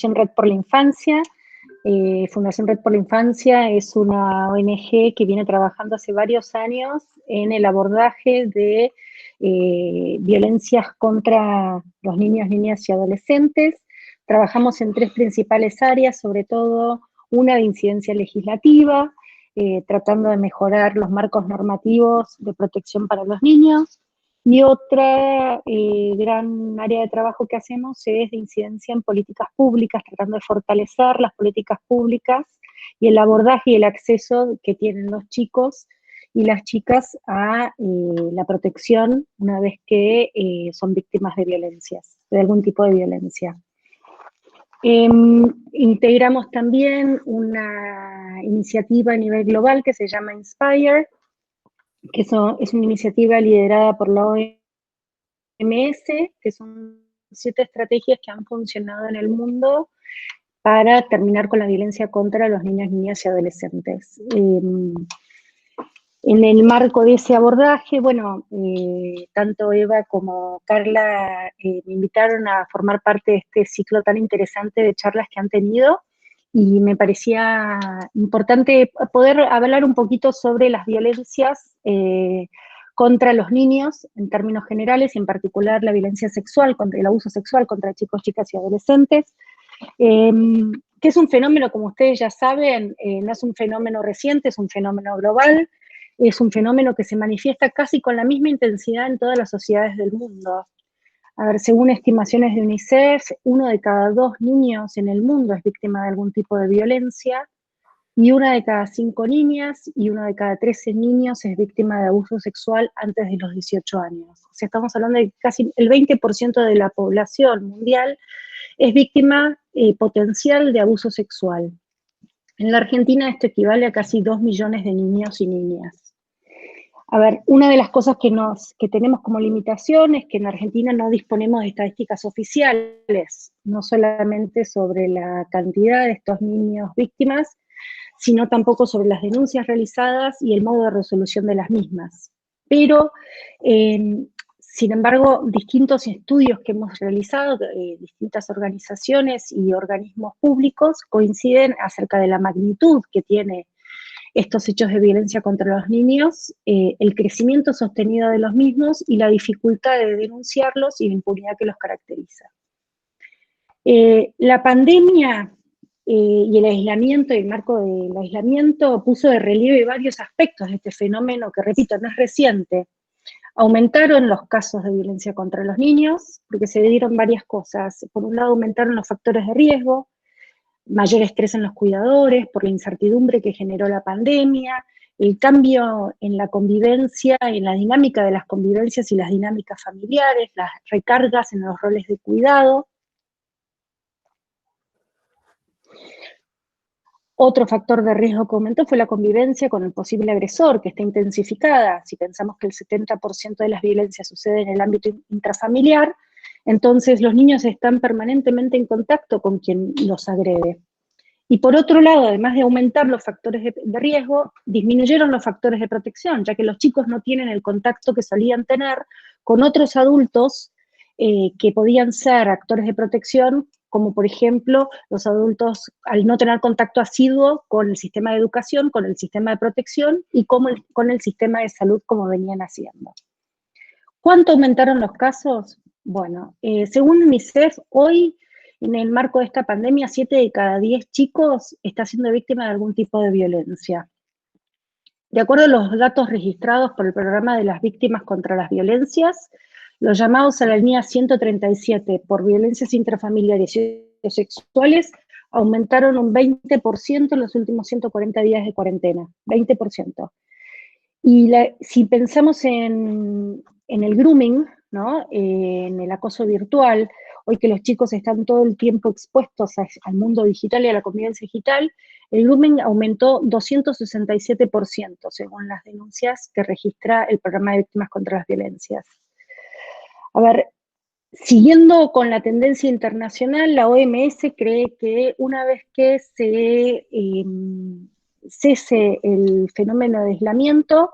Red por la Infancia. Fundación Red por la Infancia es una ONG que viene trabajando hace varios años en el abordaje de violencias contra los niños, niñas y adolescentes. Trabajamos en 3 principales áreas, sobre todo una de incidencia legislativa, tratando de mejorar los marcos normativos de protección para los niños, y otra gran área de trabajo que hacemos es de incidencia en políticas públicas, tratando de fortalecer las políticas públicas y el abordaje y el acceso que tienen los chicos y las chicas a la protección una vez que son víctimas de violencias, de algún tipo de violencia. Integramos también una iniciativa a nivel global que se llama Inspire, que es una iniciativa liderada por la OMS, que son 7 estrategias que han funcionado en el mundo para terminar con la violencia contra los niños, niñas y adolescentes. En el marco de ese abordaje, bueno, tanto Eva como Carla me invitaron a formar parte de este ciclo tan interesante de charlas que han tenido, y me parecía importante poder hablar un poquito sobre las violencias contra los niños en términos generales, y en particular la violencia sexual, contra el abuso sexual contra chicos, chicas y adolescentes, que es un fenómeno, como ustedes ya saben, no es un fenómeno reciente, es un fenómeno global, es un fenómeno que se manifiesta casi con la misma intensidad en todas las sociedades del mundo. A ver, según estimaciones de UNICEF, 1 de cada 2 niños en el mundo es víctima de algún tipo de violencia, y 1 de cada 5 niñas y 1 de cada 13 niños es víctima de abuso sexual antes de los 18 años. O sea, estamos hablando de casi el 20% de la población mundial es víctima potencial de abuso sexual. En la Argentina esto equivale a casi 2 millones de niños y niñas. A ver, una de las cosas que tenemos como limitación es que en Argentina no disponemos de estadísticas oficiales, no solamente sobre la cantidad de estos niños víctimas, sino tampoco sobre las denuncias realizadas y el modo de resolución de las mismas. Pero, sin embargo, distintos estudios que hemos realizado, distintas organizaciones y organismos públicos coinciden acerca de la magnitud que tiene estos hechos de violencia contra los niños, el crecimiento sostenido de los mismos y la dificultad de denunciarlos y la impunidad que los caracteriza. La pandemia y el aislamiento y el marco del aislamiento puso de relieve varios aspectos de este fenómeno que, repito, no es reciente. Aumentaron los casos de violencia contra los niños, porque se dieron varias cosas. Por un lado, aumentaron los factores de riesgo, mayor estrés en los cuidadores por la incertidumbre que generó la pandemia, el cambio en la convivencia, en la dinámica de las convivencias y las dinámicas familiares, las recargas en los roles de cuidado. Otro factor de riesgo que aumentó fue la convivencia con el posible agresor, que está intensificada. Si pensamos que el 70% de las violencias sucede en el ámbito intrafamiliar, entonces los niños están permanentemente en contacto con quien los agrede. Y por otro lado, además de aumentar los factores de riesgo, disminuyeron los factores de protección, ya que los chicos no tienen el contacto que solían tener con otros adultos que podían ser actores de protección, como por ejemplo los adultos al no tener contacto asiduo con el sistema de educación, con el sistema de protección y con el sistema de salud como venían haciendo. ¿Cuánto aumentaron los casos? Bueno, según UNICEF, hoy en el marco de esta pandemia, 7 de cada 10 chicos está siendo víctima de algún tipo de violencia. De acuerdo a los datos registrados por el Programa de las Víctimas contra las Violencias, los llamados a la línea 137 por violencias intrafamiliares y sexuales aumentaron un 20% en los últimos 140 días de cuarentena, 20%. Y si pensamos en el grooming, ¿no? En el acoso virtual, hoy que los chicos están todo el tiempo expuestos al mundo digital y a la convivencia digital, el grooming aumentó 267% según las denuncias que registra el Programa de Víctimas contra las Violencias. A ver, siguiendo con la tendencia internacional, la OMS cree que una vez que se cese el fenómeno de aislamiento,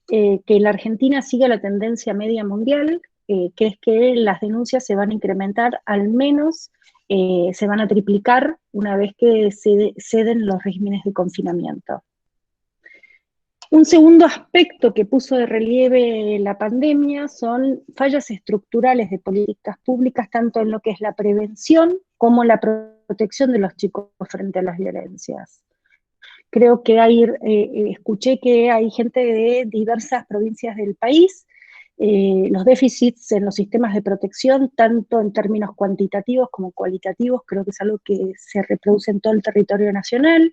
que la Argentina siga la tendencia media mundial, que es que las denuncias se van a incrementar al menos se van a triplicar una vez que ceden los regímenes de confinamiento. Un segundo aspecto que puso de relieve la pandemia son fallas estructurales de políticas públicas, tanto en lo que es la prevención como la protección de los chicos frente a las violencias. Creo que escuché que hay gente de diversas provincias del país, los déficits en los sistemas de protección, tanto en términos cuantitativos como cualitativos, creo que es algo que se reproduce en todo el territorio nacional.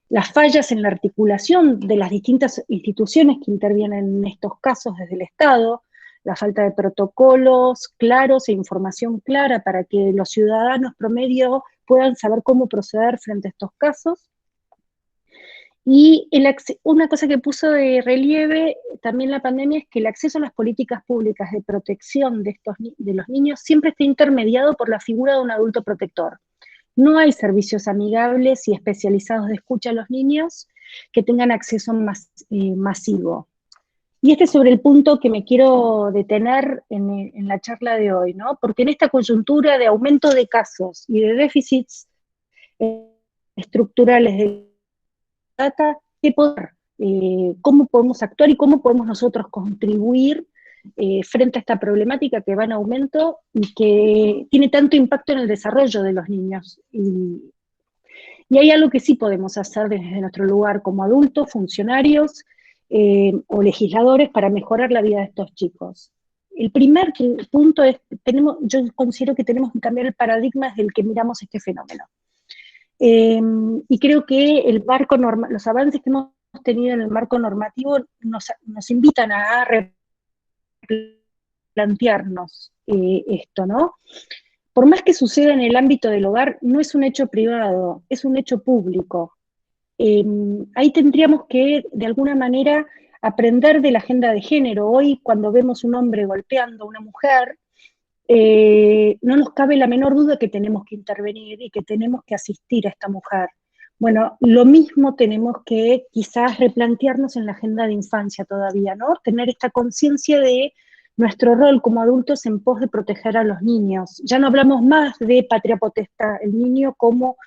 Las fallas en la articulación de las distintas instituciones que intervienen en estos casos desde el Estado, la falta de protocolos claros e información clara para que los ciudadanos promedio puedan saber cómo proceder frente a estos casos. Y una cosa que puso de relieve también la pandemia es que el acceso a las políticas públicas de protección de los niños siempre está intermediado por la figura de un adulto protector. No hay servicios amigables y especializados de escucha a los niños que tengan acceso masivo. Y este es sobre el punto que me quiero detener en la charla de hoy, ¿no? Porque en esta coyuntura de aumento de casos y de déficits estructurales de data, cómo podemos actuar y cómo podemos nosotros contribuir frente a esta problemática que va en aumento y que tiene tanto impacto en el desarrollo de los niños. Y hay algo que sí podemos hacer desde nuestro lugar como adultos, funcionarios o legisladores para mejorar la vida de estos chicos. El primer punto es, yo considero que tenemos que cambiar el paradigma desde el que miramos este fenómeno. Y creo que los avances que hemos tenido en el marco normativo nos invitan a replantearnos esto, ¿no? Por más que suceda en el ámbito del hogar, no es un hecho privado, es un hecho público. Ahí tendríamos que, de alguna manera, aprender de la agenda de género. Hoy, cuando vemos un hombre golpeando a una mujer, no nos cabe la menor duda que tenemos que intervenir y que tenemos que asistir a esta mujer. Bueno, lo mismo tenemos que quizás replantearnos en la agenda de infancia todavía, ¿no? Tener esta conciencia de nuestro rol como adultos en pos de proteger a los niños. Ya no hablamos más de patria potestad, el niño como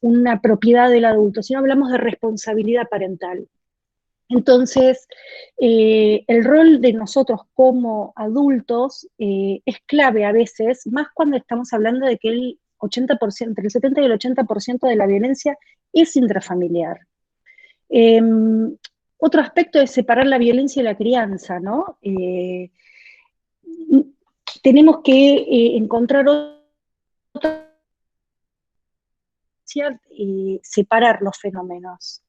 una propiedad del adulto, sino hablamos de responsabilidad parental. Entonces, el rol de nosotros como adultos es clave a veces, más cuando estamos hablando de que el 80%, entre el 70 y el 80% de la violencia es intrafamiliar. Otro aspecto es separar la violencia y la crianza, ¿no? Tenemos que encontrar otra separar los fenómenos.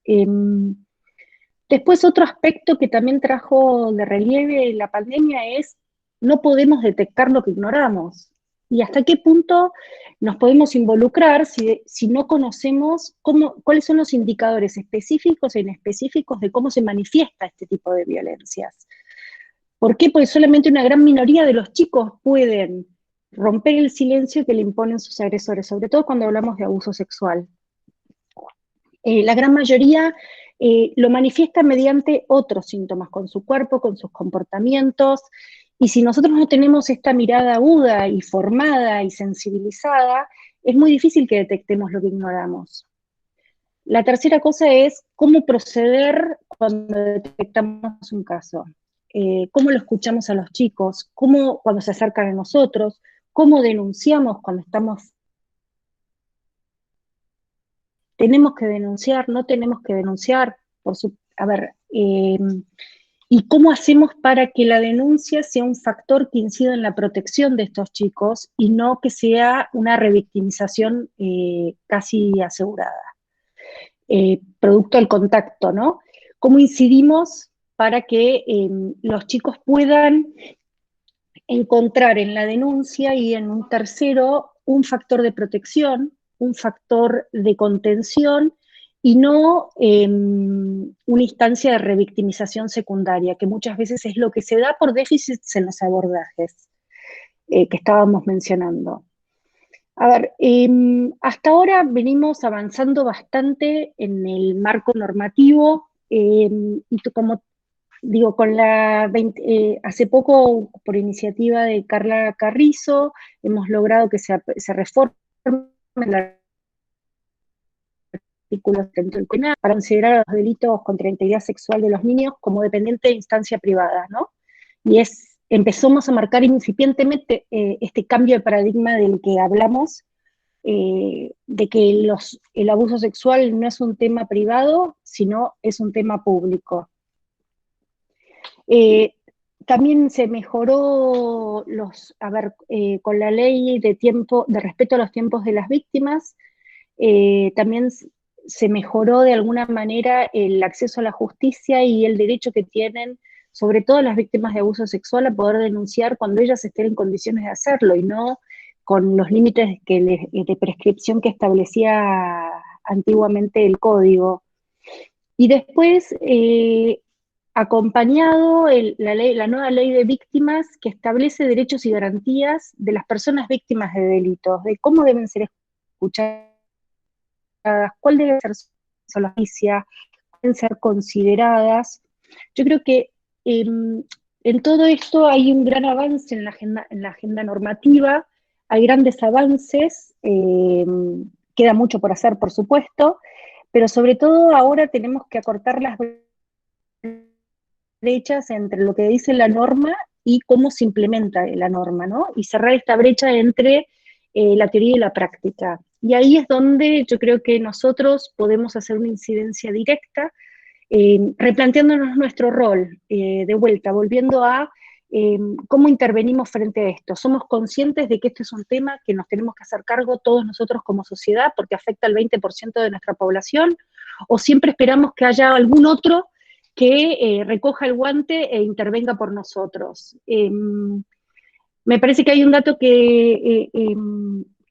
Después otro aspecto que también trajo de relieve la pandemia es no podemos detectar lo que ignoramos. Y hasta qué punto nos podemos involucrar si no conocemos cuáles son los indicadores específicos e inespecíficos de cómo se manifiesta este tipo de violencias. ¿Por qué? Porque solamente una gran minoría de los chicos pueden romper el silencio que le imponen sus agresores, sobre todo cuando hablamos de abuso sexual. La gran mayoría lo manifiesta mediante otros síntomas, con su cuerpo, con sus comportamientos, y si nosotros no tenemos esta mirada aguda y formada y sensibilizada, es muy difícil que detectemos lo que ignoramos. La tercera cosa es cómo proceder cuando detectamos un caso. Cómo lo escuchamos a los chicos, cuando se acercan a nosotros, cómo denunciamos cuando estamos. ¿Tenemos que denunciar? ¿No tenemos que denunciar? ¿Y cómo hacemos para que la denuncia sea un factor que incida en la protección de estos chicos y no que sea una revictimización casi asegurada? Producto del contacto, ¿no? ¿Cómo incidimos para que los chicos puedan encontrar en la denuncia y en un tercero un factor de protección, un factor de contención y no una instancia de revictimización secundaria, que muchas veces es lo que se da por déficits en los abordajes que estábamos mencionando. A ver, hasta ahora venimos avanzando bastante en el marco normativo y como digo, hace poco, por iniciativa de Carla Carrizo, hemos logrado que se reforme el artículo 71 para considerar los delitos contra la integridad sexual de los niños como dependiente de instancia privada, ¿no? Y empezamos a marcar incipientemente este cambio de paradigma del que hablamos, de que el abuso sexual no es un tema privado, sino es un tema público. También se mejoró con la ley de respeto a los tiempos de las víctimas, también se mejoró de alguna manera el acceso a la justicia y el derecho que tienen, sobre todo las víctimas de abuso sexual, a poder denunciar cuando ellas estén en condiciones de hacerlo y no con los límites de prescripción que establecía antiguamente el código. Y después, acompañado la nueva ley de víctimas que establece derechos y garantías de las personas víctimas de delitos, de cómo deben ser escuchadas, cuál debe ser su justicia, deben ser consideradas. Yo creo que en todo esto hay un gran avance en la agenda normativa, hay grandes avances, queda mucho por hacer, por supuesto, pero sobre todo ahora tenemos que acortar las brechas entre lo que dice la norma y cómo se implementa la norma, ¿no? Y cerrar esta brecha entre la teoría y la práctica. Y ahí es donde yo creo que nosotros podemos hacer una incidencia directa, replanteándonos nuestro rol, de vuelta, volviendo a cómo intervenimos frente a esto. Somos conscientes de que este es un tema que nos tenemos que hacer cargo todos nosotros como sociedad porque afecta al 20% de nuestra población, o siempre esperamos que haya algún otro que recoja el guante e intervenga por nosotros. Me parece que hay un dato que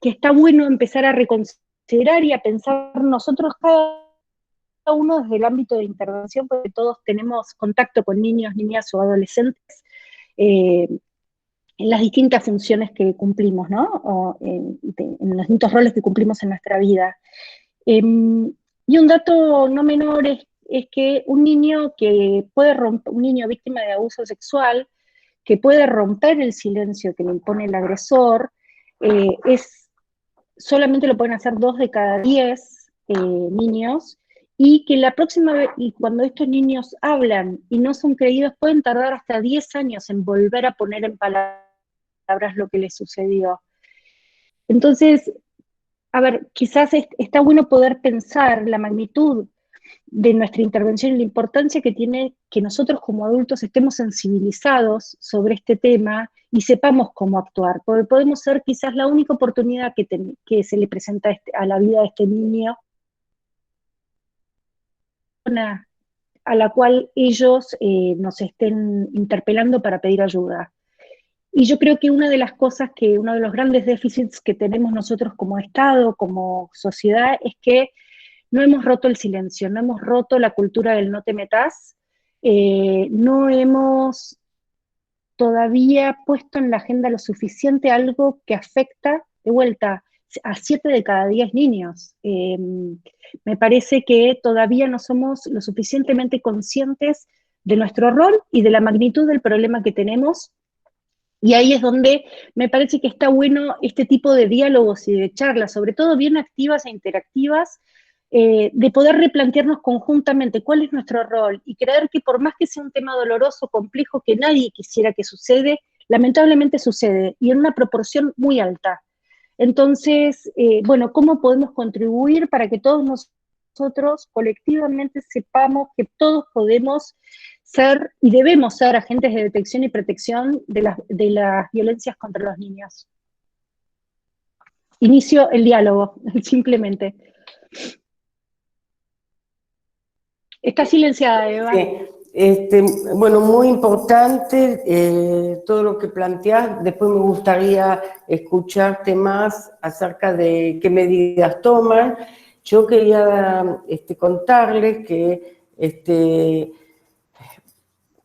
está bueno empezar a reconsiderar y a pensar nosotros cada uno desde el ámbito de intervención, porque todos tenemos contacto con niños, niñas o adolescentes en las distintas funciones que cumplimos, ¿no? O en los distintos roles que cumplimos en nuestra vida. Y un dato no menor es que un niño un niño víctima de abuso sexual, que puede romper el silencio que le impone el agresor, solamente lo pueden hacer 2 de cada 10 niños, y que la próxima vez, y cuando estos niños hablan y no son creídos, pueden tardar hasta 10 años en volver a poner en palabras lo que les sucedió. Entonces, a ver, quizás está bueno poder pensar la magnitud de nuestra intervención y la importancia que tiene que nosotros como adultos estemos sensibilizados sobre este tema y sepamos cómo actuar, porque podemos ser quizás la única oportunidad que se le presenta a la vida de este niño, a la cual ellos nos estén interpelando para pedir ayuda. Y yo creo que una de las cosas uno de los grandes déficits que tenemos nosotros como Estado, como sociedad, es que no hemos roto el silencio, no hemos roto la cultura del no te metas, no hemos todavía puesto en la agenda lo suficiente algo que afecta, de vuelta, a 7 de cada 10 niños. Me parece que todavía no somos lo suficientemente conscientes de nuestro rol y de la magnitud del problema que tenemos. Y ahí es donde me parece que está bueno este tipo de diálogos y de charlas, sobre todo bien activas e interactivas, de poder replantearnos conjuntamente cuál es nuestro rol y creer que por más que sea un tema doloroso, complejo, que nadie quisiera que sucede, lamentablemente sucede y en una proporción muy alta. Entonces, bueno, ¿cómo podemos contribuir para que todos nosotros colectivamente sepamos que todos podemos ser y debemos ser agentes de detección y protección de las violencias contra los niños? Inicio el diálogo, simplemente. Está silenciada, Eva. Sí. Bueno, muy importante todo lo que planteás. Después me gustaría escucharte más acerca de qué medidas toman. Yo quería contarles que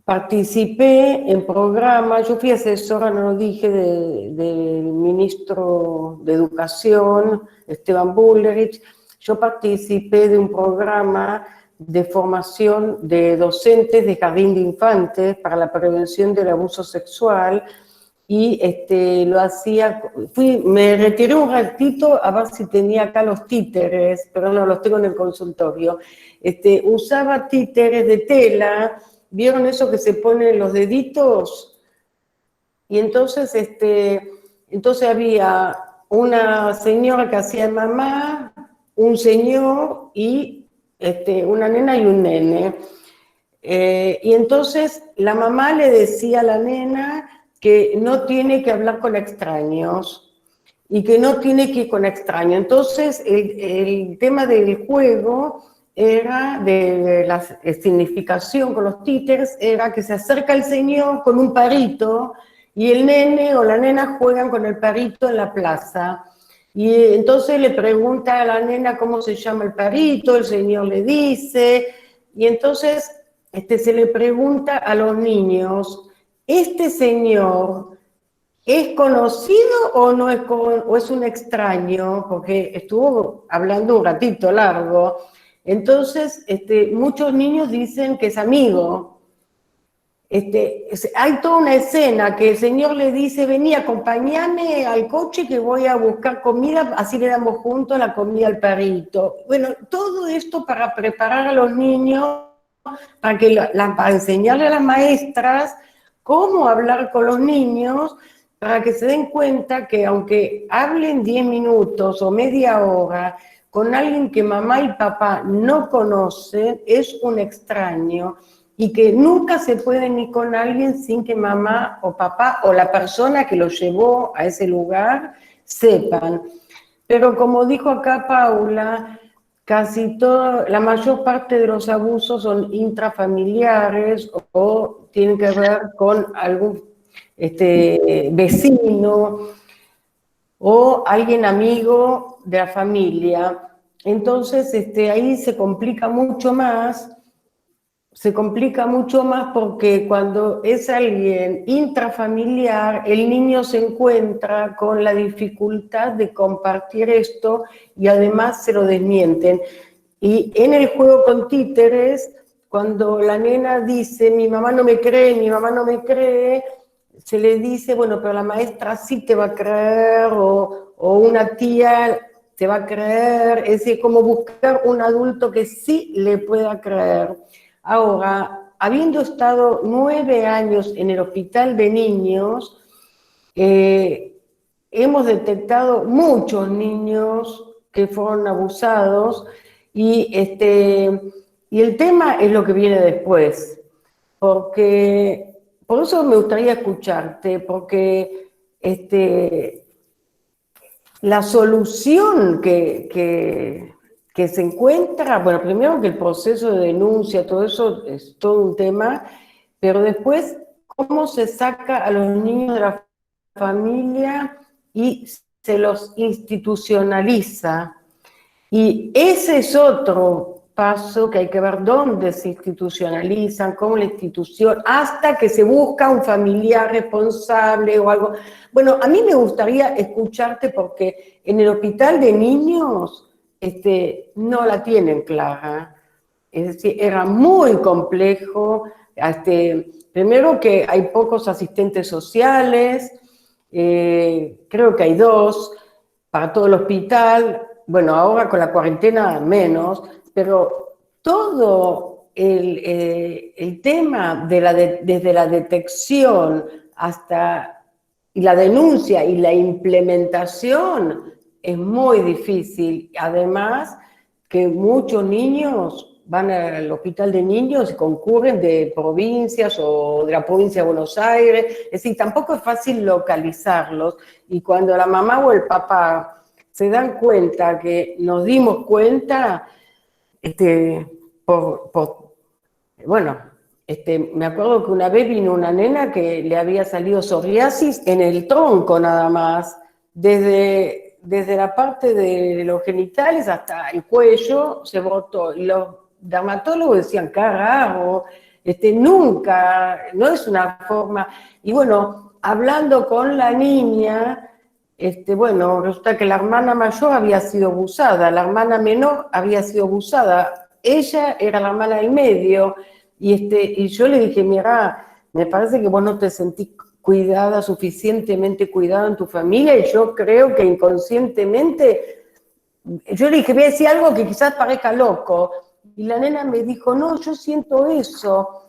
participé en programas. Yo fui asesora, no lo dije, del ministro de Educación, Esteban Bullrich. Yo participé de un programa de formación de docentes de jardín de infantes para la prevención del abuso sexual, y lo hacía, me retiré un ratito a ver si tenía acá los títeres, pero no, los tengo en el consultorio. Usaba títeres de tela, ¿vieron eso que se ponen los deditos? Y entonces, entonces había una señora que hacía de mamá, un señor y una nena y un nene. Y entonces la mamá le decía a la nena que no tiene que hablar con extraños y que no tiene que ir con extraños. Entonces el tema del juego era, de la significación con los títeres, era que se acerca el señor con un parito y el nene o la nena juegan con el parito en la plaza. Y entonces le pregunta a la nena cómo se llama el parito, el señor le dice, y entonces se le pregunta a los niños, ¿este señor es conocido o no es, o es un extraño? Porque estuvo hablando un ratito largo. Entonces, muchos niños dicen que es amigo. Hay toda una escena que el señor le dice, vení, acompáñame al coche que voy a buscar comida, así le damos juntos la comida al perrito. Bueno, todo esto para preparar a los niños, para enseñarle a las maestras cómo hablar con los niños, para que se den cuenta que aunque hablen 10 minutos o media hora con alguien que mamá y papá no conocen, es un extraño, y que nunca se pueden ir con alguien sin que mamá o papá o la persona que lo llevó a ese lugar sepan. Pero como dijo acá Paula, casi todo, la mayor parte de los abusos son intrafamiliares o tienen que ver con algún vecino o alguien amigo de la familia. Entonces ahí se complica mucho más. Se complica mucho más porque cuando es alguien intrafamiliar, el niño se encuentra con la dificultad de compartir esto y además se lo desmienten. Y en el juego con títeres, cuando la nena dice, mi mamá no me cree, mi mamá no me cree, se le dice, bueno, pero la maestra sí te va a creer, o una tía te va a creer, es decir, como buscar un adulto que sí le pueda creer. Ahora, habiendo estado 9 años en el hospital de niños, hemos detectado muchos niños que fueron abusados y el tema es lo que viene después, porque por eso me gustaría escucharte, porque la solución que se encuentra, bueno, primero que el proceso de denuncia, todo eso es todo un tema, pero después, cómo se saca a los niños de la familia y se los institucionaliza. Y ese es otro paso que hay que ver dónde se institucionalizan, cómo la institución, hasta que se busca un familiar responsable o algo. Bueno, a mí me gustaría escucharte porque en el hospital de niños no la tienen clara. Es decir, era muy complejo. Primero que hay pocos asistentes sociales, creo que hay 2 para todo el hospital. Bueno, ahora con la cuarentena menos, pero todo el tema desde la detección hasta la denuncia y la implementación es muy difícil. Además, que muchos niños van al hospital de niños y concurren de provincias o de la provincia de Buenos Aires. Es decir, tampoco es fácil localizarlos. Y cuando la mamá o el papá se dan cuenta que nos dimos cuenta, bueno, me acuerdo que una vez vino una nena que le había salido psoriasis en el tronco nada más, desde la parte de los genitales hasta el cuello se brotó. Y los dermatólogos decían, carajo, nunca, no es una forma. Y bueno, hablando con la niña, bueno, resulta que la hermana mayor había sido abusada, la hermana menor había sido abusada, ella era la hermana del medio, y yo le dije, mira, me parece que vos no te sentís cuidada, suficientemente cuidada en tu familia, y yo creo que inconscientemente, yo le dije, voy a decir algo que quizás parezca loco, y la nena me dijo, no, yo siento eso.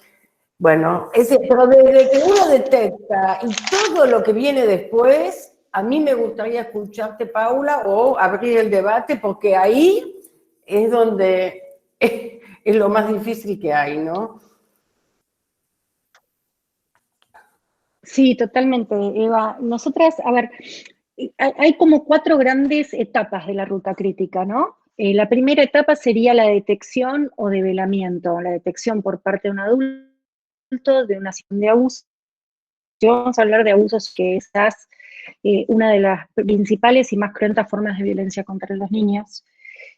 Bueno, pero desde que uno detecta y todo lo que viene después, a mí me gustaría escucharte, Paula, o abrir el debate, porque ahí es donde es lo más difícil que hay, ¿no? Sí, totalmente, Eva. Nosotras, a ver, hay como 4 grandes etapas de la ruta crítica, ¿no? La primera etapa sería la detección o develamiento, la detección por parte de un adulto de una situación de abuso. Vamos a hablar de abusos, que es una de las principales y más cruentas formas de violencia contra los niños.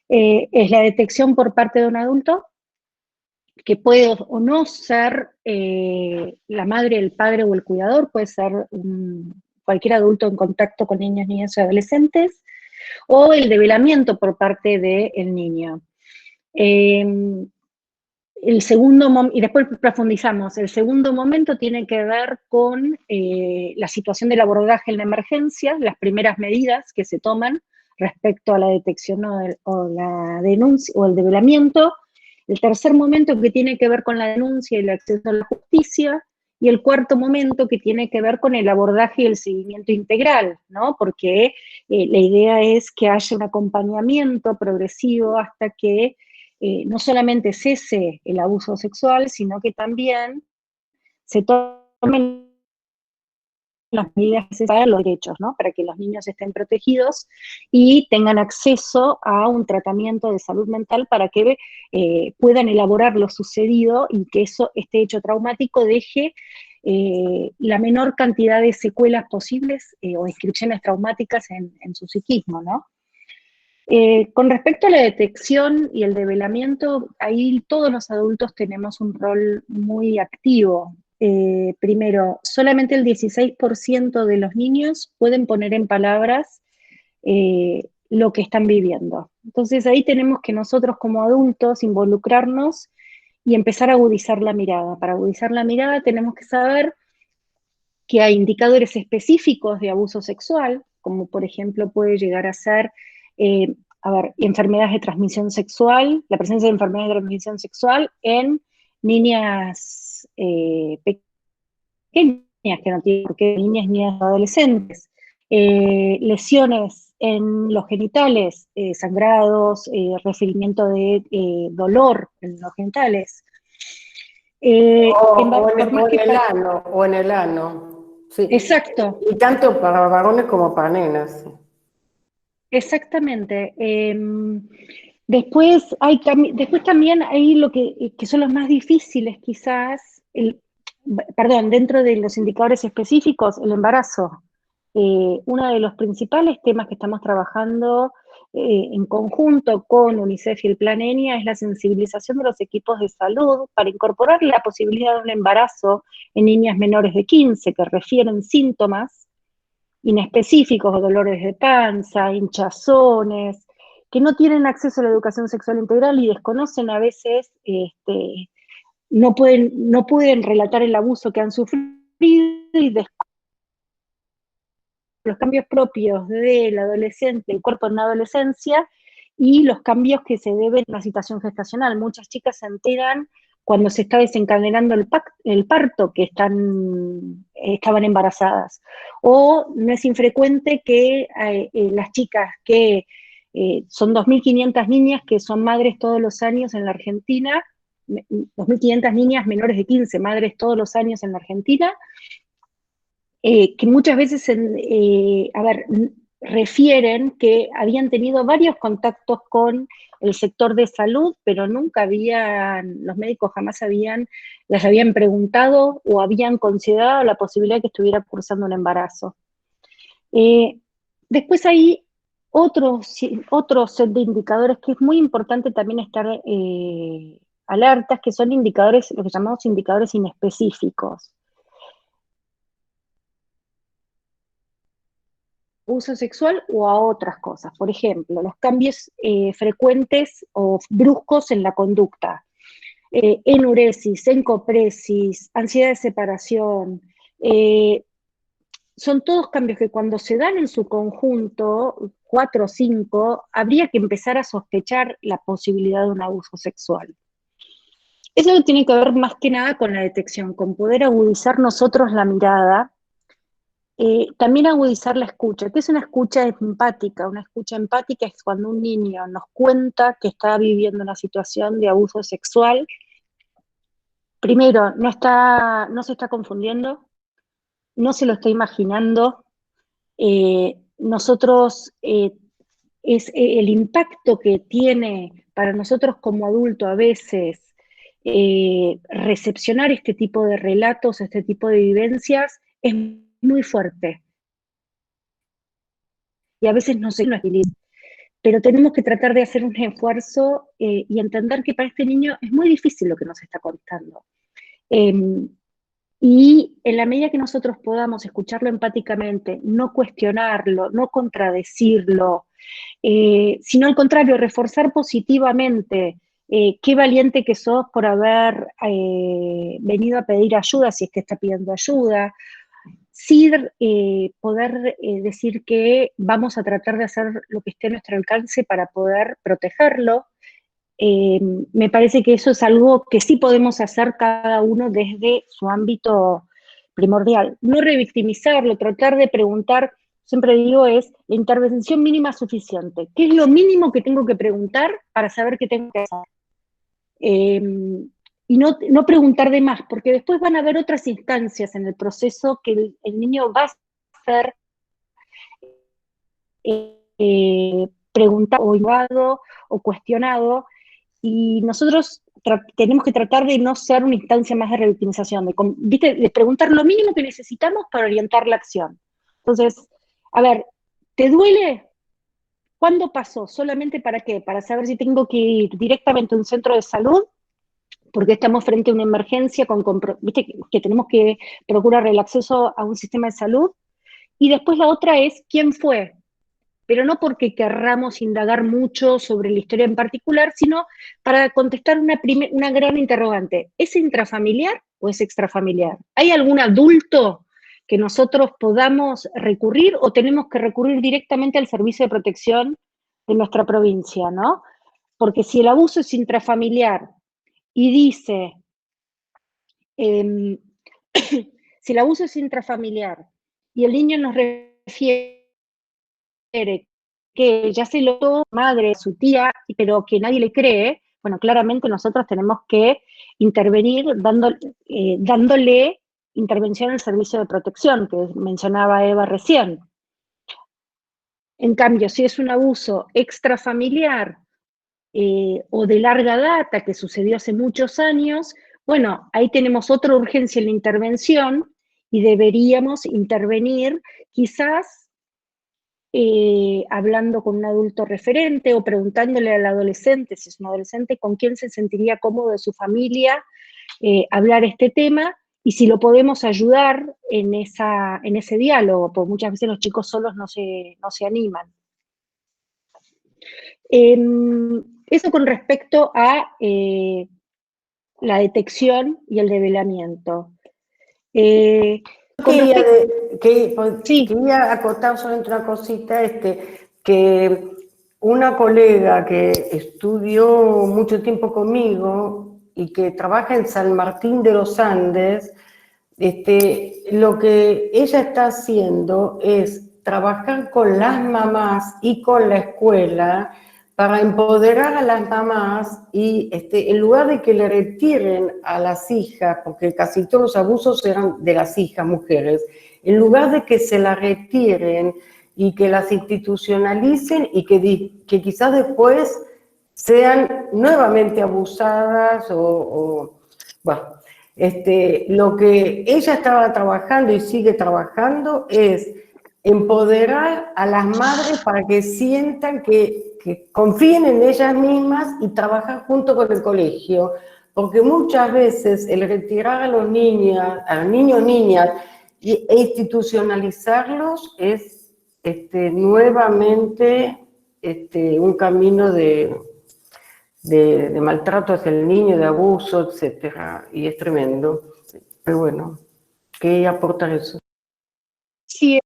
Es la detección por parte de un adulto, que puede o no ser la madre, el padre o el cuidador, puede ser cualquier adulto en contacto con niños, niñas y adolescentes, o el develamiento por parte del niño. El segundo, y después profundizamos, el segundo momento tiene que ver con la situación del abordaje en la emergencia, las primeras medidas que se toman respecto a la detección o la denuncia o el develamiento. El tercer momento, que tiene que ver con la denuncia y el acceso a la justicia, y el cuarto momento, que tiene que ver con el abordaje y el seguimiento integral, ¿no? Porque la idea es que haya un acompañamiento progresivo hasta que no solamente cese el abuso sexual, sino que también se tomen las medidas necesarias, los derechos, ¿no? Para que los niños estén protegidos y tengan acceso a un tratamiento de salud mental para que puedan elaborar lo sucedido y que este hecho traumático deje la menor cantidad de secuelas posibles o inscripciones traumáticas en su psiquismo, ¿no? Con respecto a la detección y el develamiento, ahí todos los adultos tenemos un rol muy activo. Primero, solamente el 16% de los niños pueden poner en palabras lo que están viviendo. Entonces ahí tenemos que nosotros como adultos involucrarnos y empezar a agudizar la mirada. Para agudizar la mirada tenemos que saber que hay indicadores específicos de abuso sexual, como por ejemplo puede llegar a ser, enfermedades de transmisión sexual, la presencia de enfermedades de transmisión sexual en niñas pequeñas, que no tienen por qué, niñas ni adolescentes, lesiones en los genitales, sangrados, referimiento de dolor en los genitales. O en el ano, sí. Exacto. Y tanto para varones como para nenas. Exactamente. Después también hay lo que son los más difíciles, quizás, perdón, dentro de los indicadores específicos, el embarazo. Uno de los principales temas que estamos trabajando en conjunto con UNICEF y el Plan ENIA es la sensibilización de los equipos de salud para incorporar la posibilidad de un embarazo en niñas menores de 15 que refieren síntomas inespecíficos, dolores de panza, hinchazones, que no tienen acceso a la educación sexual integral y desconocen a veces, no pueden relatar el abuso que han sufrido y los cambios propios del adolescente, el cuerpo en la adolescencia, y los cambios que se deben a la situación gestacional. Muchas chicas se enteran cuando se está desencadenando el parto, que estaban embarazadas. O no es infrecuente que las chicas que son 2.500 niñas que son madres todos los años en la Argentina, 2.500 niñas menores de 15, madres todos los años en la Argentina, que muchas veces, refieren que habían tenido varios contactos con el sector de salud, pero los médicos jamás les habían preguntado o habían considerado la posibilidad de que estuviera cursando un embarazo. Después hay otro set de indicadores que es muy importante también estar alertas, que son indicadores, lo que llamamos indicadores inespecíficos. Abuso sexual o a otras cosas. Por ejemplo, los cambios frecuentes o bruscos en la conducta, enuresis, encopresis, ansiedad de separación, son todos cambios que cuando se dan en su conjunto, 4 o 5, habría que empezar a sospechar la posibilidad de un abuso sexual. Eso tiene que ver más que nada con la detección, con poder agudizar nosotros la mirada, también agudizar la escucha. ¿Qué es una escucha empática? Una escucha empática es cuando un niño nos cuenta que está viviendo una situación de abuso sexual. Primero, no se está confundiendo, no se lo está imaginando. Nosotros, el impacto que tiene para nosotros como adulto a veces recepcionar este tipo de relatos, este tipo de vivencias, es muy fuerte. Y a veces no se nos utiliza. Pero tenemos que tratar de hacer un esfuerzo y entender que para este niño es muy difícil lo que nos está contando. Y en la medida que nosotros podamos escucharlo empáticamente, no cuestionarlo, no contradecirlo, sino al contrario, reforzar positivamente qué valiente que sos por haber venido a pedir ayuda si es que está pidiendo ayuda, sí poder decir que vamos a tratar de hacer lo que esté a nuestro alcance para poder protegerlo. Me parece que eso es algo que sí podemos hacer cada uno desde su ámbito primordial. No revictimizarlo, tratar de preguntar, siempre digo, es la intervención mínima suficiente. ¿Qué es lo mínimo que tengo que preguntar para saber qué tengo que hacer? Y no preguntar de más, porque después van a haber otras instancias en el proceso que el niño va a ser preguntado o cuestionado, y nosotros tenemos que tratar de no ser una instancia más de revictimización, ¿viste? De preguntar lo mínimo que necesitamos para orientar la acción. Entonces, a ver, ¿te duele? ¿Cuándo pasó? ¿Solamente para qué? Para saber si tengo que ir directamente a un centro de salud, porque estamos frente a una emergencia, ¿viste? Que tenemos que procurar el acceso a un sistema de salud. Y después la otra es, ¿quién fue? Pero no porque querramos indagar mucho sobre la historia en particular, sino para contestar una gran interrogante. ¿Es intrafamiliar o es extrafamiliar? ¿Hay algún adulto que nosotros podamos recurrir o tenemos que recurrir directamente al servicio de protección de nuestra provincia, ¿no? Porque si el abuso es intrafamiliar y dice, eh, si el abuso es intrafamiliar y el niño nos refiere que ya se lo tuvo su madre, su tía, pero que nadie le cree, bueno, claramente nosotros tenemos que intervenir dándole intervención al servicio de protección que mencionaba Eva recién. En cambio, si es un abuso extrafamiliar o de larga data que sucedió hace muchos años, bueno, ahí tenemos otra urgencia en la intervención y deberíamos intervenir quizás hablando con un adulto referente o preguntándole al adolescente, si es un adolescente, con quién se sentiría cómodo de su familia hablar este tema y si lo podemos ayudar en ese diálogo, porque muchas veces los chicos solos no se animan. Eso con respecto a la detección y el develamiento. Quería acotar solamente una cosita, que una colega que estudió mucho tiempo conmigo y que trabaja en San Martín de los Andes, lo que ella está haciendo es trabajar con las mamás y con la escuela para empoderar a las mamás y en lugar de que le retiren a las hijas, porque casi todos los abusos eran de las hijas mujeres, en lugar de que se las retiren y que las institucionalicen y que quizás después sean nuevamente abusadas bueno, lo que ella estaba trabajando y sigue trabajando es empoderar a las madres para que sientan que confíen en ellas mismas y trabajar junto con el colegio, porque muchas veces el retirar a los niños, niñas, e institucionalizarlos es nuevamente un camino de maltrato hacia el niño, de abuso, etcétera, y es tremendo. Pero bueno, ¿qué aporta eso? Sí,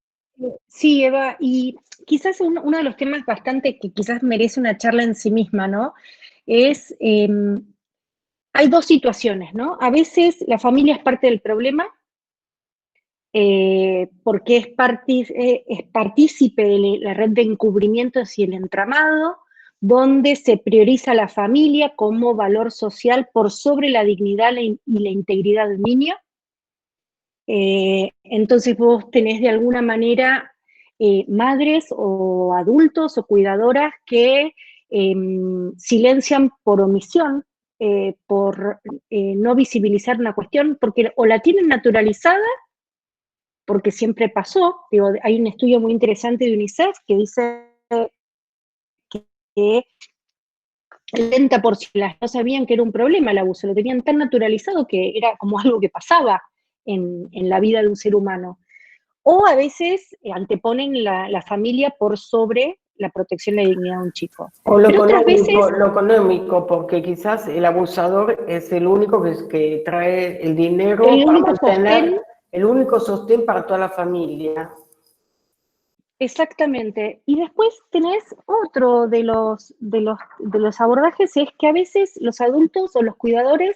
sí, Eva, y quizás uno de los temas bastante que quizás merece una charla en sí misma, ¿no? Es, hay dos situaciones, ¿no? A veces la familia es parte del problema, porque es partícipe de la red de encubrimientos y el entramado, donde se prioriza la familia como valor social por sobre la dignidad y la integridad del niño. Entonces vos tenés de alguna manera madres o adultos o cuidadoras que silencian por omisión, por no visibilizar una cuestión, porque o la tienen naturalizada, porque siempre pasó. Digo, hay un estudio muy interesante de UNICEF que dice que el 70% no sabían que era un problema el abuso, lo tenían tan naturalizado que era como algo que pasaba en la vida de un ser humano. O a veces anteponen la familia por sobre la protección y la dignidad de un chico. O Pero otras veces... lo económico, porque quizás el abusador es el único que trae el dinero El para único mantener, sostén. el único sostén para toda la familia. Exactamente. Y después tenés otro de los abordajes, es que a veces los adultos o los cuidadores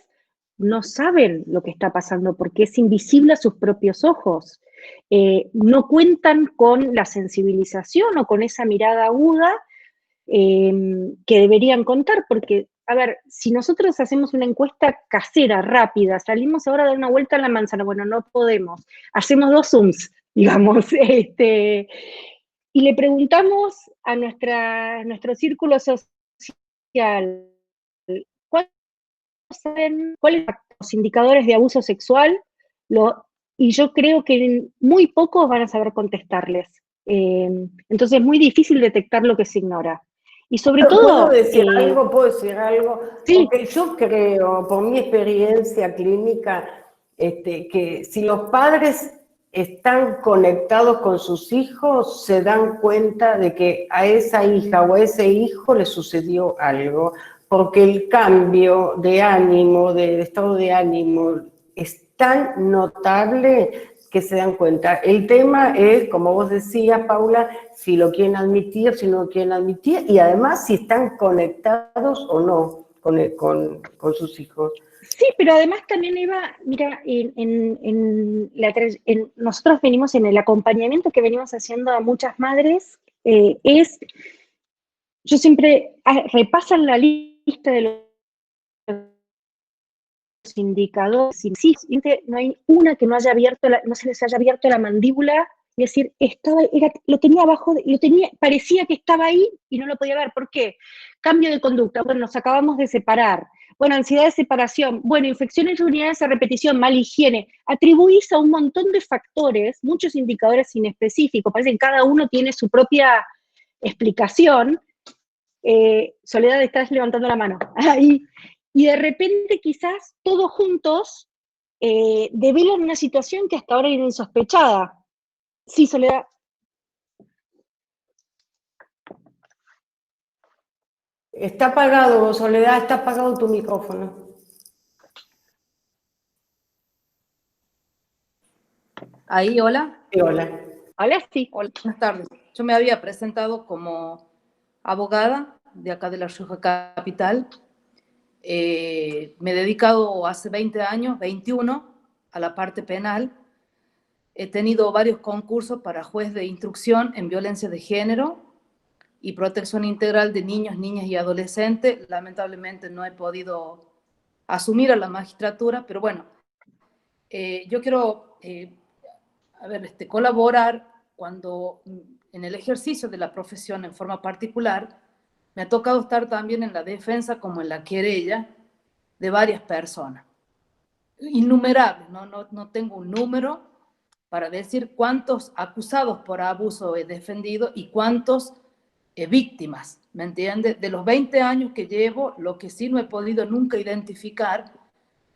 no saben lo que está pasando porque es invisible a sus propios ojos. No cuentan con la sensibilización o con esa mirada aguda que deberían contar, porque, a ver, si nosotros hacemos una encuesta casera, rápida, salimos ahora a dar una vuelta a la manzana, bueno, no podemos, hacemos 2 Zooms, digamos, y le preguntamos a nuestro círculo social, ¿cuáles son los indicadores de abuso sexual? Y yo creo que muy pocos van a saber contestarles. Entonces es muy difícil detectar lo que se ignora. Y sobre ¿Puedo todo, decir algo? ¿Puedo decir algo? sí, Porque yo creo, por mi experiencia clínica, que si los padres están conectados con sus hijos, se dan cuenta de que a esa hija o a ese hijo le sucedió algo, porque el cambio de ánimo, de estado de ánimo, es tan notable que se dan cuenta. El tema es, como vos decías, Paula, si lo quieren admitir, si no lo quieren admitir, y además si están conectados o no con sus hijos. sí, pero además también Eva, mira, nosotros venimos en el acompañamiento que venimos haciendo a muchas madres, yo siempre repasan la lista de los indicadores, sí, no hay una que no haya abierto, no se les haya abierto la mandíbula y decir, lo tenía abajo, parecía que estaba ahí y no lo podía ver. ¿Por qué? Cambio de conducta, bueno, nos acabamos de separar, bueno, ansiedad de separación, bueno, infecciones urinarias a repetición, mala higiene, atribuís a un montón de factores, muchos indicadores inespecíficos, parece que cada uno tiene su propia explicación. Soledad, estás levantando la mano. Ahí. Y de repente quizás todos juntos develan una situación que hasta ahora era insospechada. Sí, Soledad. Está apagado, Soledad, está apagado tu micrófono. Ahí, hola. Sí, hola. Hola, sí. Hola, buenas tardes. Yo me había presentado como abogada de acá de La Rioja Capital. Me he dedicado hace 20 años, 21, a la parte penal. He tenido varios concursos para juez de instrucción en violencia de género y protección integral de niños, niñas y adolescentes. Lamentablemente no he podido asumir a la magistratura, pero bueno, yo quiero colaborar cuando en el ejercicio de la profesión en forma particular me ha tocado estar también en la defensa como en la querella de varias personas, innumerables, no tengo un número para decir cuántos acusados por abuso he defendido y cuántos víctimas, ¿me entiende? De los 20 años que llevo, lo que sí no he podido nunca identificar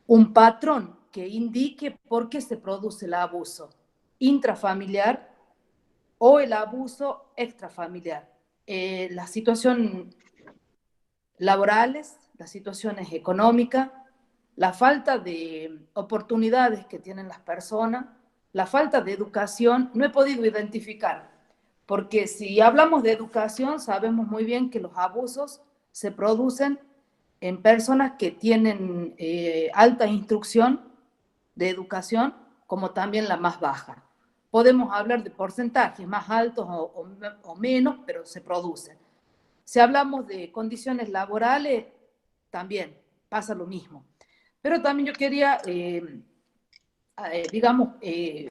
un patrón que indique por qué se produce el abuso intrafamiliar o el abuso extrafamiliar. La situación laborales, las situaciones económicas, la falta de oportunidades que tienen las personas, la falta de educación no he podido identificar, porque si hablamos de educación, sabemos muy bien que los abusos se producen en personas que tienen alta instrucción de educación, como también la más baja. Podemos hablar de porcentajes más altos o menos, pero se producen. Si hablamos de condiciones laborales, también pasa lo mismo. Pero también yo quería,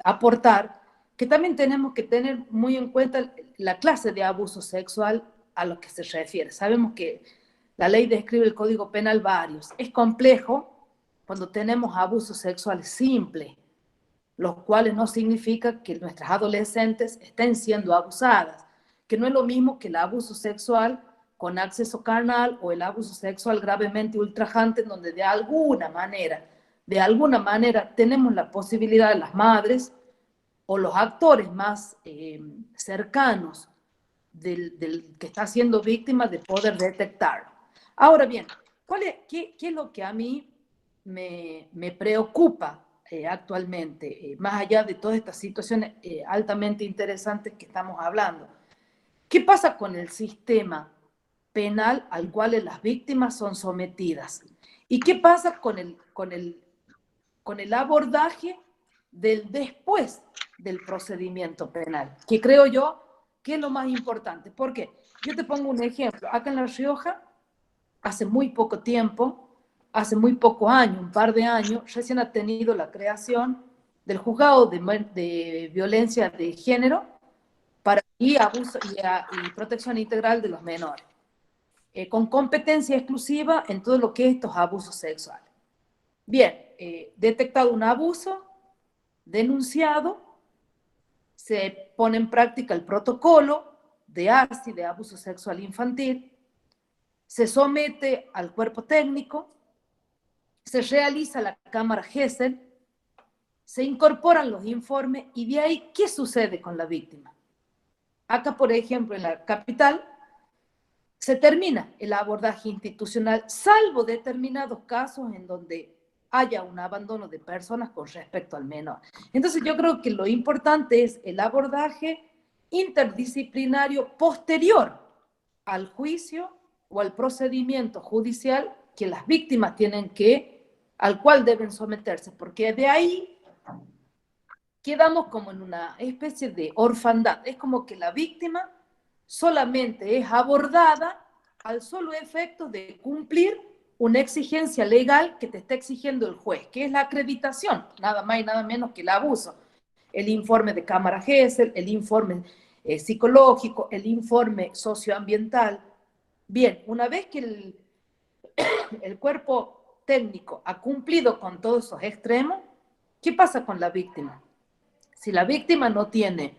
aportar que también tenemos que tener muy en cuenta la clase de abuso sexual a lo que se refiere. Sabemos que la ley describe el Código Penal varios. Es complejo cuando tenemos abusos sexuales simples, los cuales no significa que nuestras adolescentes estén siendo abusadas, que no es lo mismo que el abuso sexual con acceso carnal o el abuso sexual gravemente ultrajante, en donde de alguna manera tenemos la posibilidad de las madres o los actores más cercanos del que está siendo víctima de poder detectarlo. Ahora bien, qué es lo que a mí me preocupa actualmente, más allá de todas estas situaciones altamente interesantes que estamos hablando? ¿Qué pasa con el sistema penal al cual las víctimas son sometidas? ¿Y qué pasa con el abordaje del después del procedimiento penal? Que creo yo que es lo más importante. ¿Por qué? Yo te pongo un ejemplo. Acá en La Rioja, hace muy poco tiempo, hace muy pocos años, un par de años, recién ha tenido la creación del juzgado de violencia de género y abuso y protección integral de los menores, con competencia exclusiva en todo lo que es estos abusos sexuales. Bien, detectado un abuso, denunciado, se pone en práctica el protocolo de ASI, de abuso sexual infantil, se somete al cuerpo técnico, se realiza la cámara Gesell, se incorporan los informes y de ahí, ¿qué sucede con la víctima? Acá, por ejemplo, en la capital, se termina el abordaje institucional, salvo determinados casos en donde haya un abandono de personas con respecto al menor. Entonces yo creo que lo importante es el abordaje interdisciplinario posterior al juicio o al procedimiento judicial que las víctimas al cual deben someterse, porque de ahí quedamos como en una especie de orfandad. Es como que la víctima solamente es abordada al solo efecto de cumplir una exigencia legal que te está exigiendo el juez, que es la acreditación, nada más y nada menos que el abuso. El informe de cámara Gesell, el informe psicológico, el informe socioambiental. Bien, una vez que el cuerpo técnico ha cumplido con todos esos extremos, ¿qué pasa con la víctima? Si la víctima no tiene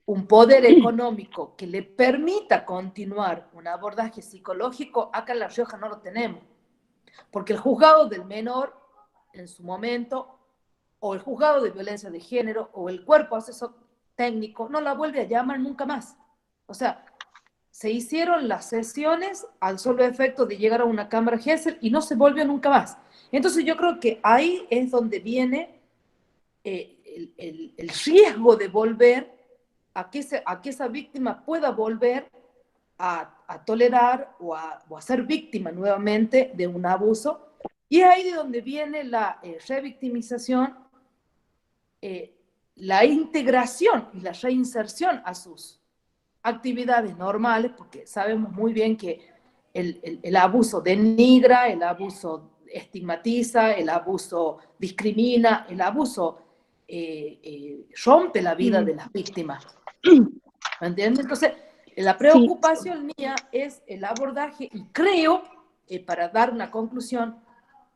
un poder económico que le permita continuar un abordaje psicológico, acá en La Rioja no lo tenemos. Porque el juzgado del menor, en su momento, o el juzgado de violencia de género, o el cuerpo asesor técnico, no la vuelve a llamar nunca más. O sea, se hicieron las sesiones al solo efecto de llegar a una cámara Gesell y no se volvió nunca más. Entonces yo creo que ahí es donde viene el riesgo de volver a que esa víctima pueda volver a tolerar o a ser víctima nuevamente de un abuso. Y es ahí de donde viene la revictimización, la integración y la reinserción a sus actividades normales, porque sabemos muy bien que el abuso denigra, el abuso estigmatiza, el abuso discrimina, el abuso rompe la vida de las víctimas. ¿Me entiendes? Entonces, la preocupación mía es el abordaje y creo, para dar una conclusión,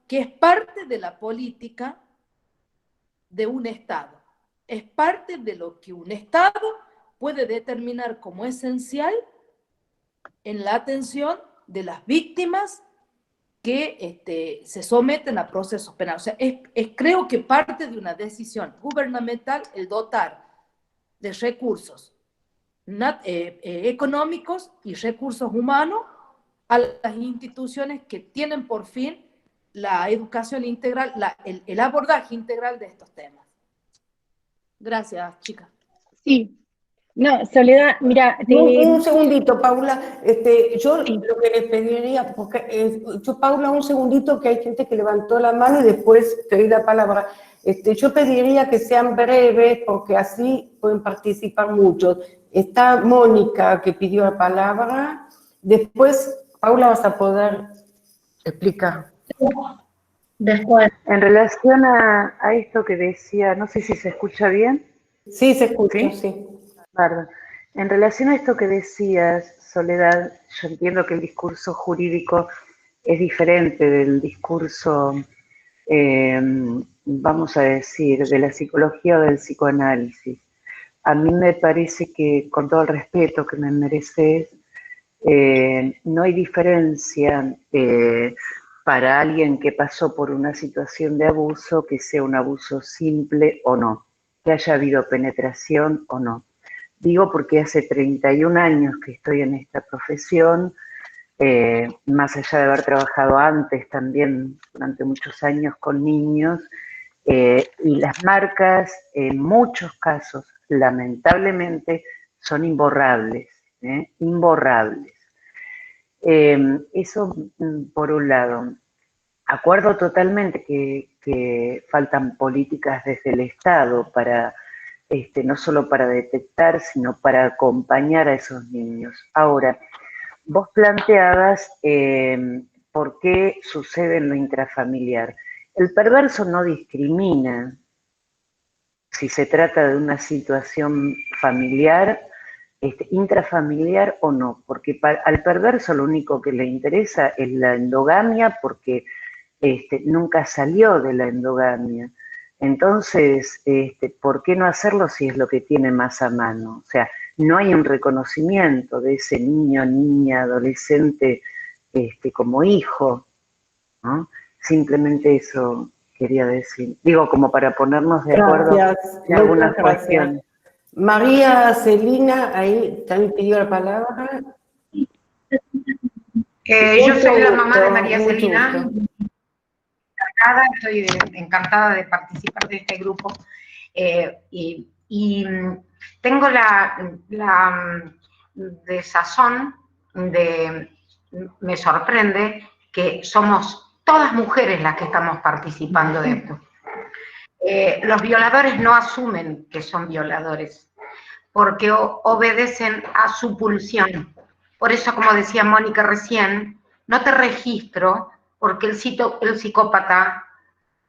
que es parte de la política de un Estado. Es parte de lo que un Estado puede determinar como esencial en la atención de las víctimas que se someten a procesos penales. O sea, creo que parte de una decisión gubernamental el dotar de recursos económicos y recursos humanos a las instituciones que tienen por fin la educación integral, el abordaje integral de estos temas. Gracias, chica. Sí. No, Soledad, mira, Un segundito, Paula. Yo sí. lo que les pediría, porque Paula, un segundito, que hay gente que levantó la mano y después te doy la palabra. Yo pediría que sean breves, porque así pueden participar muchos. Está Mónica, que pidió la palabra. Después, Paula, vas a poder explicar. Después. En relación a esto que decía, no sé si se escucha bien. Sí, se escucha, sí. Perdón. En relación a esto que decías, Soledad, yo entiendo que el discurso jurídico es diferente del discurso, vamos a decir, de la psicología o del psicoanálisis. A mí me parece que, con todo el respeto que me mereces, no hay diferencia para alguien que pasó por una situación de abuso, que sea un abuso simple o no, que haya habido penetración o no. Digo porque hace 31 años que estoy en esta profesión, más allá de haber trabajado antes también durante muchos años con niños, y las marcas en muchos casos, lamentablemente, son imborrables, imborrables. Eso por un lado. Acuerdo totalmente que faltan políticas desde el Estado para, no solo para detectar, sino para acompañar a esos niños. Ahora, vos planteabas por qué sucede en lo intrafamiliar. El perverso no discrimina si se trata de una situación familiar, intrafamiliar o no, porque al perverso lo único que le interesa es la endogamia, porque nunca salió de la endogamia. Entonces, ¿por qué no hacerlo si es lo que tiene más a mano? O sea, no hay un reconocimiento de ese niño, niña, adolescente como hijo, ¿no? Simplemente eso quería decir. Digo, como para ponernos de acuerdo en algunas cuestiones. María Celina, ahí también pidió la palabra. Yo soy la mamá de María Celina. Estoy encantada de participar de este grupo. Y tengo la desazón me sorprende que somos todas mujeres las que estamos participando de esto. Los violadores no asumen que son violadores, porque obedecen a su pulsión. Por eso, como decía Mónica recién, no te registro, porque el psicópata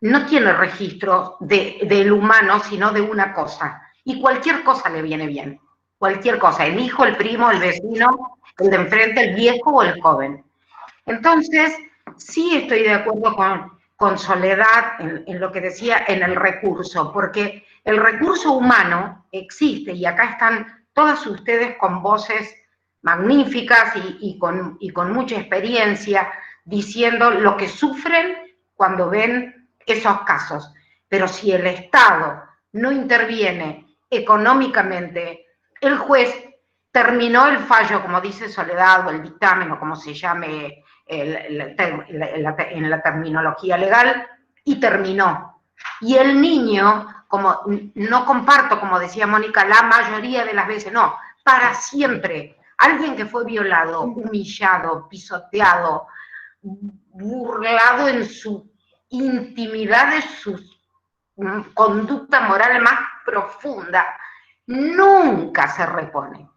no tiene registro del humano, sino de una cosa. Y cualquier cosa le viene bien. Cualquier cosa. El hijo, el primo, el vecino, el de enfrente, el viejo o el joven. Entonces, sí estoy de acuerdo con Soledad en lo que decía, en el recurso, porque el recurso humano existe y acá están todas ustedes con voces magníficas y con mucha experiencia diciendo lo que sufren cuando ven esos casos. Pero si el Estado no interviene económicamente, el juez terminó el fallo, como dice Soledad, o el dictamen, o como se llame en la terminología legal, y terminó. Y el niño, como no comparto, como decía Mónica, la mayoría de las veces, no, para siempre. Alguien que fue violado, humillado, pisoteado, burlado en su intimidad de su conducta moral más profunda, nunca se repone.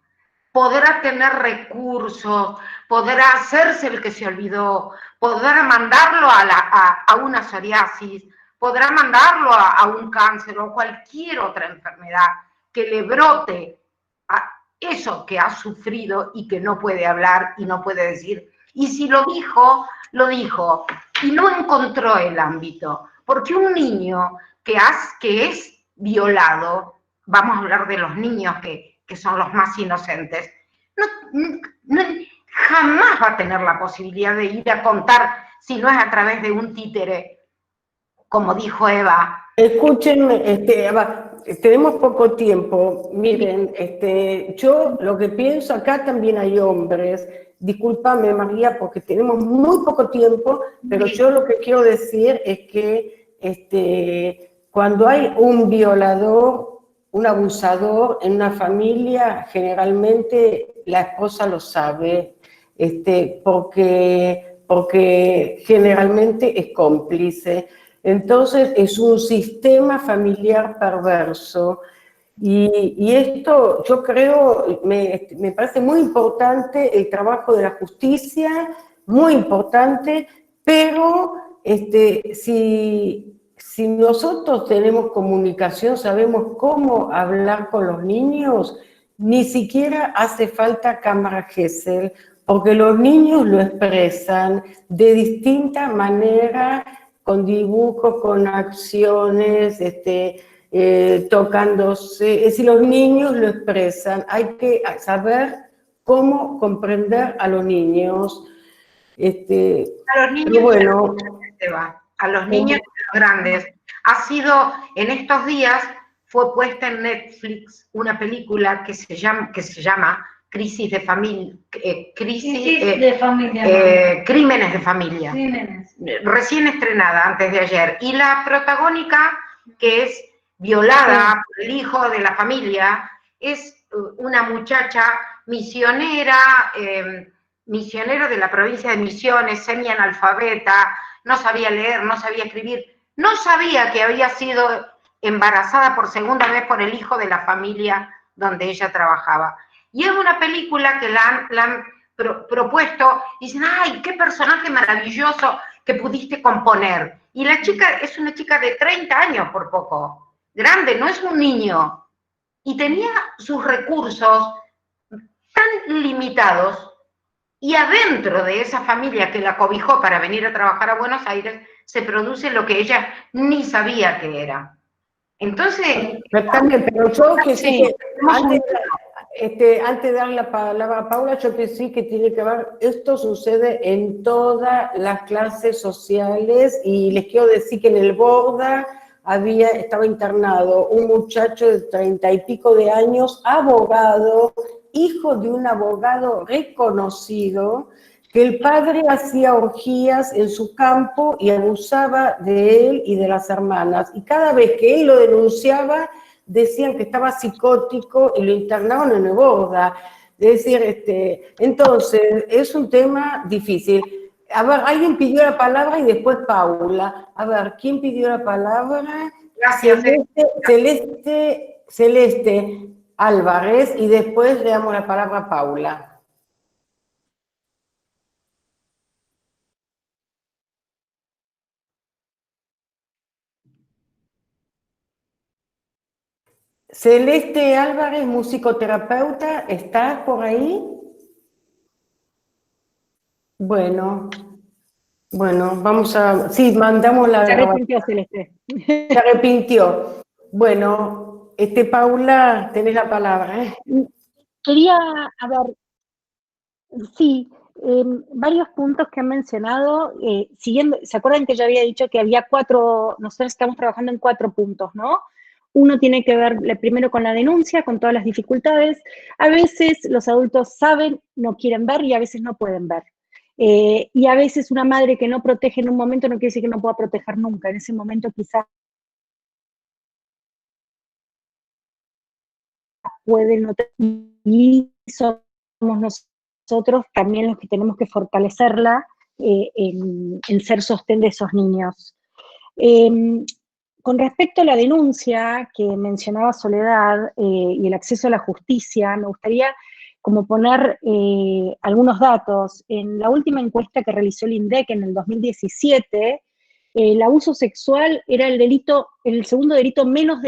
Podrá tener recursos, podrá hacerse el que se olvidó, podrá mandarlo a una psoriasis, podrá mandarlo a un cáncer o cualquier otra enfermedad que le brote a eso que ha sufrido y que no puede hablar y no puede decir. Y si lo dijo, lo dijo. Y no encontró el ámbito. Porque un niño que es violado, vamos a hablar de los niños que son los más inocentes, jamás va a tener la posibilidad de ir a contar si no es a través de un títere, como dijo Eva. Escúchenme, tenemos poco tiempo. Miren, yo lo que pienso, acá también hay hombres. Discúlpame, María, porque tenemos muy poco tiempo, pero yo lo que quiero decir es que cuando hay un violador, un abusador en una familia, generalmente la esposa lo sabe, porque generalmente es cómplice. Entonces es un sistema familiar perverso. Y esto, yo creo, me parece muy importante el trabajo de la justicia, muy importante, pero si nosotros tenemos comunicación, sabemos cómo hablar con los niños, ni siquiera hace falta cámara Gesell, porque los niños lo expresan de distinta manera, con dibujos, con acciones, tocándose. Es decir, los niños lo expresan. Hay que saber cómo comprender a los niños. A los niños, bueno, a los niños y a los grandes. Ha sido, en estos días, fue puesta en Netflix una película que se llama Crisis de Familia. Crímenes de Familia. Crímenes. Recién estrenada, antes de ayer. Y la protagónica, que es violada por el hijo de la familia, es una muchacha misionera, misionero de la provincia de Misiones, semianalfabeta, no sabía leer, no sabía escribir, no sabía que había sido embarazada por segunda vez por el hijo de la familia donde ella trabajaba. Y es una película que la han propuesto, y dicen, ¡ay, qué personaje maravilloso que pudiste componer! Y la chica es una chica de 30 años por poco, grande, no es un niño, y tenía sus recursos tan limitados. Y adentro de esa familia que la cobijó para venir a trabajar a Buenos Aires, se produce lo que ella ni sabía que era. Entonces... También, pero yo que sí, antes de dar la palabra a Paula, yo que sí que tiene que ver, esto sucede en todas las clases sociales, y les quiero decir que en el Borda estaba internado un muchacho de 30 y pico de años, abogado, hijo de un abogado reconocido, que el padre hacía orgías en su campo y abusaba de él y de las hermanas. Y cada vez que él lo denunciaba, decían que estaba psicótico y lo internaban en el Borda. Es decir, entonces, es un tema difícil. A ver, alguien pidió la palabra y después Paula. A ver, ¿quién pidió la palabra? Gracias. Celeste Álvarez, y después le damos la palabra a Paula. Celeste Álvarez, musicoterapeuta, ¿estás por ahí? Bueno, vamos a... Sí, mandamos la... Se arrepintió, Celeste. Se arrepintió. Bueno, Paula, tenés la palabra. Quería, a ver, sí, varios puntos que han mencionado, siguiendo, ¿se acuerdan que yo había dicho que había nosotros estamos trabajando en 4 puntos, ¿no? Uno tiene que ver primero con la denuncia, con todas las dificultades. A veces los adultos saben, no quieren ver, y a veces no pueden ver. Y a veces una madre que no protege en un momento no quiere decir que no pueda proteger nunca. En ese momento quizás pueden no tener, y somos nosotros también los que tenemos que fortalecerla en ser sostén de esos niños. Con respecto a la denuncia que mencionaba Soledad y el acceso a la justicia, me gustaría como poner algunos datos. En la última encuesta que realizó el INDEC en el 2017, el abuso sexual era el segundo delito menos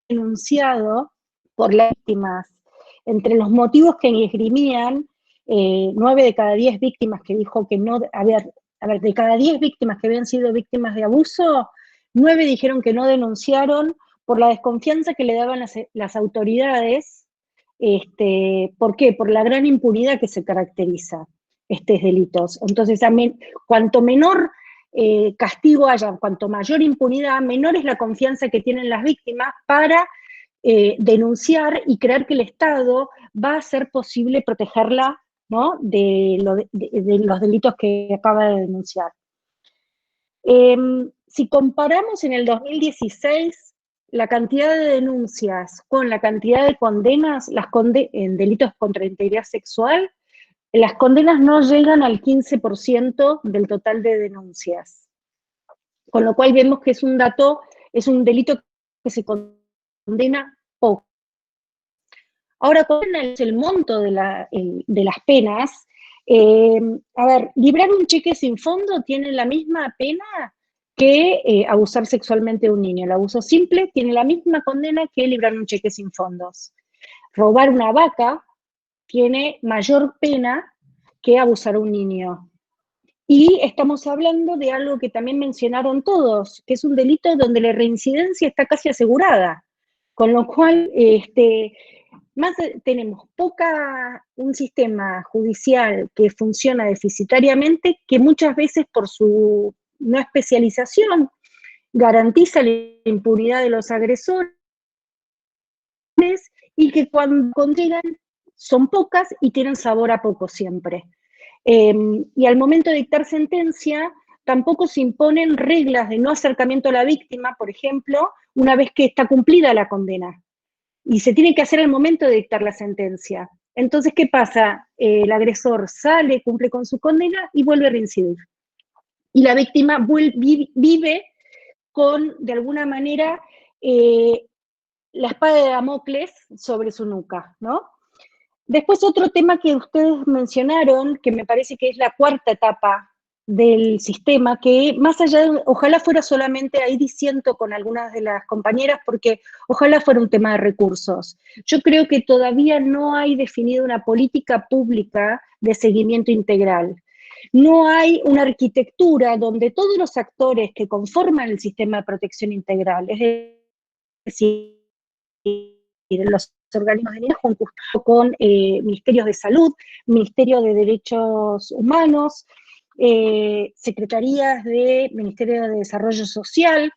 denunciado por las víctimas. Entre los motivos que esgrimían, 9 de cada 10 víctimas que dijo que no, a ver, de cada 10 víctimas que habían sido víctimas de abuso, 9 dijeron que no denunciaron por la desconfianza que le daban las autoridades. ¿Por qué? Por la gran impunidad que se caracteriza estos delitos. Entonces, cuanto menor castigo haya, cuanto mayor impunidad, menor es la confianza que tienen las víctimas para denunciar y creer que el Estado va a hacer posible protegerla, ¿no?, de los delitos que acaba de denunciar. Si comparamos en el 2016 la cantidad de denuncias con la cantidad de condenas, en delitos contra la integridad sexual, las condenas no llegan al 15% del total de denuncias. Con lo cual vemos que es un delito que se condena poco. Ahora, con el monto de las penas, a ver, librar un cheque sin fondo tiene la misma pena que abusar sexualmente de un niño. El abuso simple tiene la misma condena que librar un cheque sin fondos. Robar una vaca tiene mayor pena que abusar a un niño. Y estamos hablando de algo que también mencionaron todos, que es un delito donde la reincidencia está casi asegurada, con lo cual tenemos un sistema judicial que funciona deficitariamente, que muchas veces por su no especialización garantiza la impunidad de los agresores y que cuando condenan son pocas y tienen sabor a poco siempre. Y al momento de dictar sentencia, tampoco se imponen reglas de no acercamiento a la víctima, por ejemplo, una vez que está cumplida la condena. Y se tiene que hacer al momento de dictar la sentencia. Entonces, ¿qué pasa? El agresor sale, cumple con su condena y vuelve a reincidir. Y la víctima vive con, de alguna manera, la espada de Damocles sobre su nuca, ¿no? Después otro tema que ustedes mencionaron, que me parece que es la cuarta etapa del sistema, que más allá de, ojalá fuera solamente, ahí disiento con algunas de las compañeras, porque ojalá fuera un tema de recursos. Yo creo que todavía no hay definido una política pública de seguimiento integral. No hay una arquitectura donde todos los actores que conforman el sistema de protección integral, es decir, los organismos de niños con ministerios de salud, Ministerio de Derechos Humanos, secretarías de Ministerio de Desarrollo Social,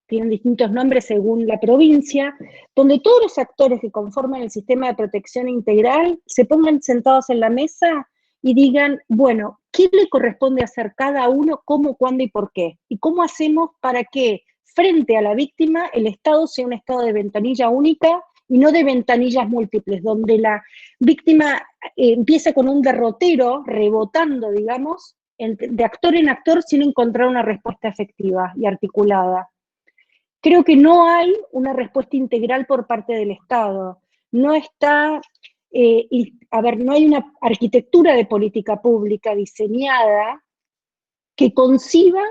tienen distintos nombres según la provincia, donde todos los actores que conforman el sistema de protección integral se pongan sentados en la mesa y digan, bueno, ¿qué le corresponde hacer cada uno, cómo, cuándo y por qué? ¿Y cómo hacemos para que frente a la víctima el Estado sea un Estado de ventanilla única y no de ventanillas múltiples, donde la víctima empieza con un derrotero, rebotando, digamos, de actor en actor sin encontrar una respuesta efectiva y articulada? Creo que no hay una respuesta integral por parte del Estado. No está, no hay una arquitectura de política pública diseñada que conciba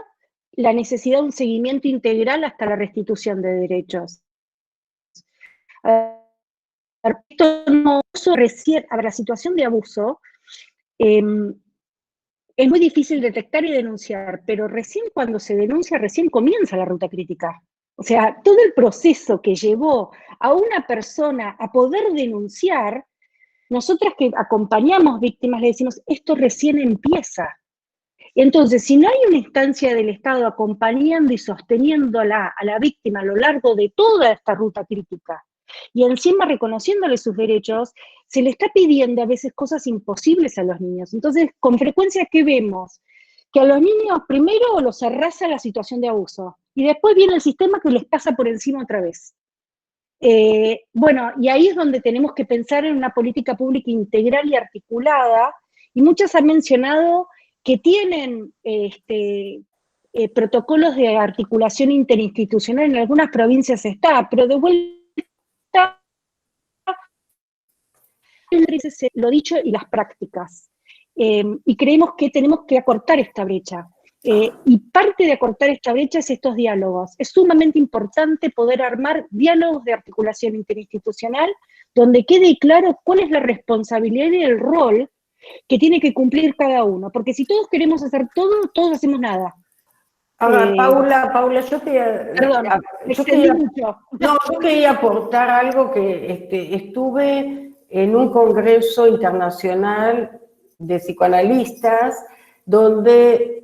la necesidad de un seguimiento integral hasta la restitución de derechos. Esto no recién, a la situación de abuso es muy difícil detectar y denunciar, pero recién cuando se denuncia, recién comienza la ruta crítica. O sea, todo el proceso que llevó a una persona a poder denunciar, nosotras que acompañamos víctimas le decimos, esto recién empieza. Entonces, si no hay una instancia del Estado acompañando y sosteniendo a la víctima a lo largo de toda esta ruta crítica, y encima reconociéndole sus derechos, se le está pidiendo a veces cosas imposibles a los niños. Entonces, con frecuencia, ¿qué vemos? Que a los niños primero los arrasa la situación de abuso, y después viene el sistema que les pasa por encima otra vez. Bueno, y ahí es donde tenemos que pensar en una política pública integral y articulada, y muchas han mencionado que tienen protocolos de articulación interinstitucional, en algunas provincias está, pero de vuelta lo dicho y las prácticas. Y creemos que tenemos que acortar esta brecha. Y parte de acortar esta brecha es estos diálogos. Es sumamente importante poder armar diálogos de articulación interinstitucional donde quede claro cuál es la responsabilidad y el rol que tiene que cumplir cada uno. Porque si todos queremos hacer todo, todos hacemos nada. Ahora, Paula, yo quería aportar algo que estuve en un congreso internacional de psicoanalistas donde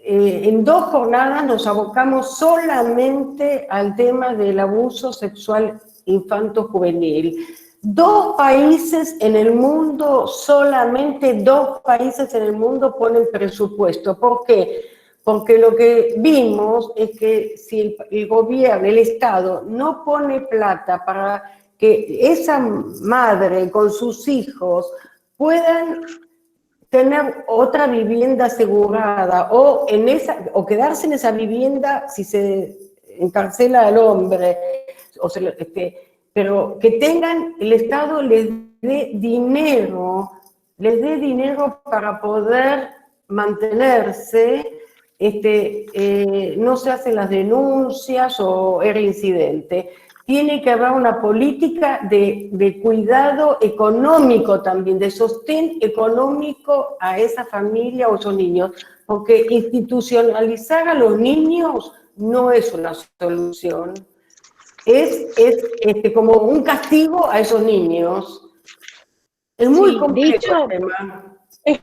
en 2 jornadas nos abocamos solamente al tema del abuso sexual infanto-juvenil. 2 países en el mundo, solamente 2 países en el mundo ponen presupuesto. ¿Por qué? porque lo que vimos es que si el gobierno, el Estado, no pone plata para que esa madre con sus hijos puedan tener otra vivienda asegurada o quedarse en esa vivienda si se encarcela al hombre, pero que tengan, el Estado les dé dinero para poder mantenerse, no se hacen las denuncias o era incidente. Tiene que haber una política de cuidado económico también, de sostén económico a esa familia o esos niños, porque institucionalizar a los niños no es una solución. Es como un castigo a esos niños. Es muy complejo de hecho, el tema. Es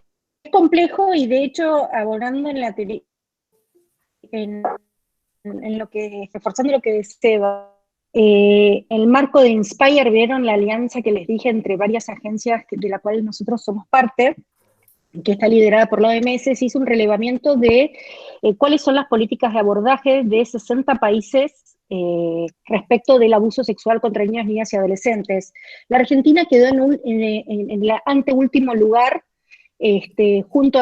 complejo y de hecho, abordando en lo que, reforzando lo que decía, el marco de Inspire, vieron la alianza que les dije entre varias agencias de la cual nosotros somos parte, que está liderada por la OMS, se hizo un relevamiento de cuáles son las políticas de abordaje de 60 países respecto del abuso sexual contra niños, niñas y adolescentes. La Argentina quedó en el anteúltimo lugar, justo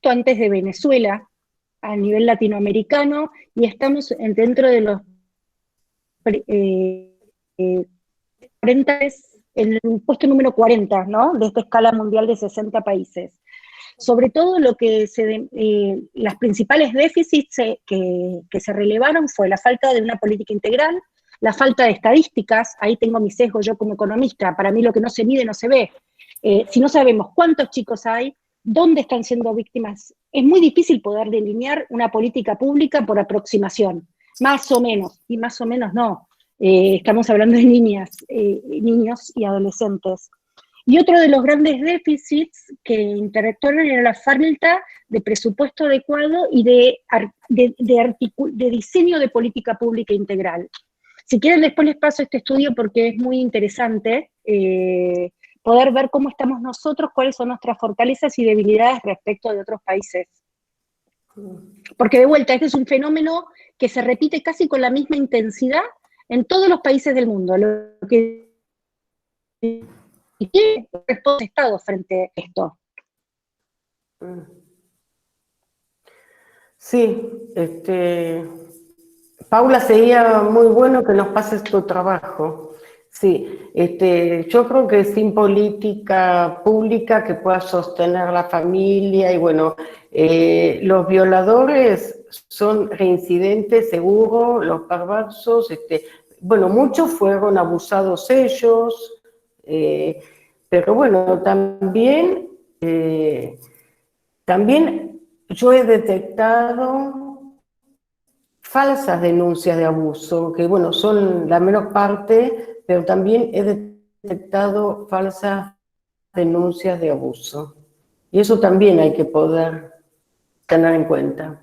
antes de Venezuela, a nivel latinoamericano, y estamos dentro de los 40, en el puesto número 40, ¿no?, de esta escala mundial de 60 países. Sobre todo las principales déficits que se relevaron fue la falta de una política integral, la falta de estadísticas. Ahí tengo mi sesgo yo como economista, para mí lo que no se mide no se ve. Si no sabemos cuántos chicos hay, dónde están siendo víctimas, es muy difícil poder delinear una política pública por aproximación, más o menos, y más o menos no. Estamos hablando de niñas, niños y adolescentes. Y otro de los grandes déficits que interactuaron era la falta de presupuesto adecuado y de diseño de política pública integral. Si quieren, después les paso este estudio porque es muy interesante poder ver cómo estamos nosotros, cuáles son nuestras fortalezas y debilidades respecto de otros países. Porque de vuelta, este es un fenómeno que se repite casi con la misma intensidad en todos los países del mundo. Lo que ¿y qué responde el Estado frente a esto? Sí, Paula, sería muy bueno que nos pases tu trabajo. Sí, yo creo que sin política pública que pueda sostener la familia y bueno, los violadores son reincidentes seguro, los perversos, bueno, muchos fueron abusados ellos, pero bueno, también yo he detectado falsas denuncias de abuso, que bueno, son la menor parte, pero también he detectado falsas denuncias de abuso. Y eso también hay que poder tener en cuenta.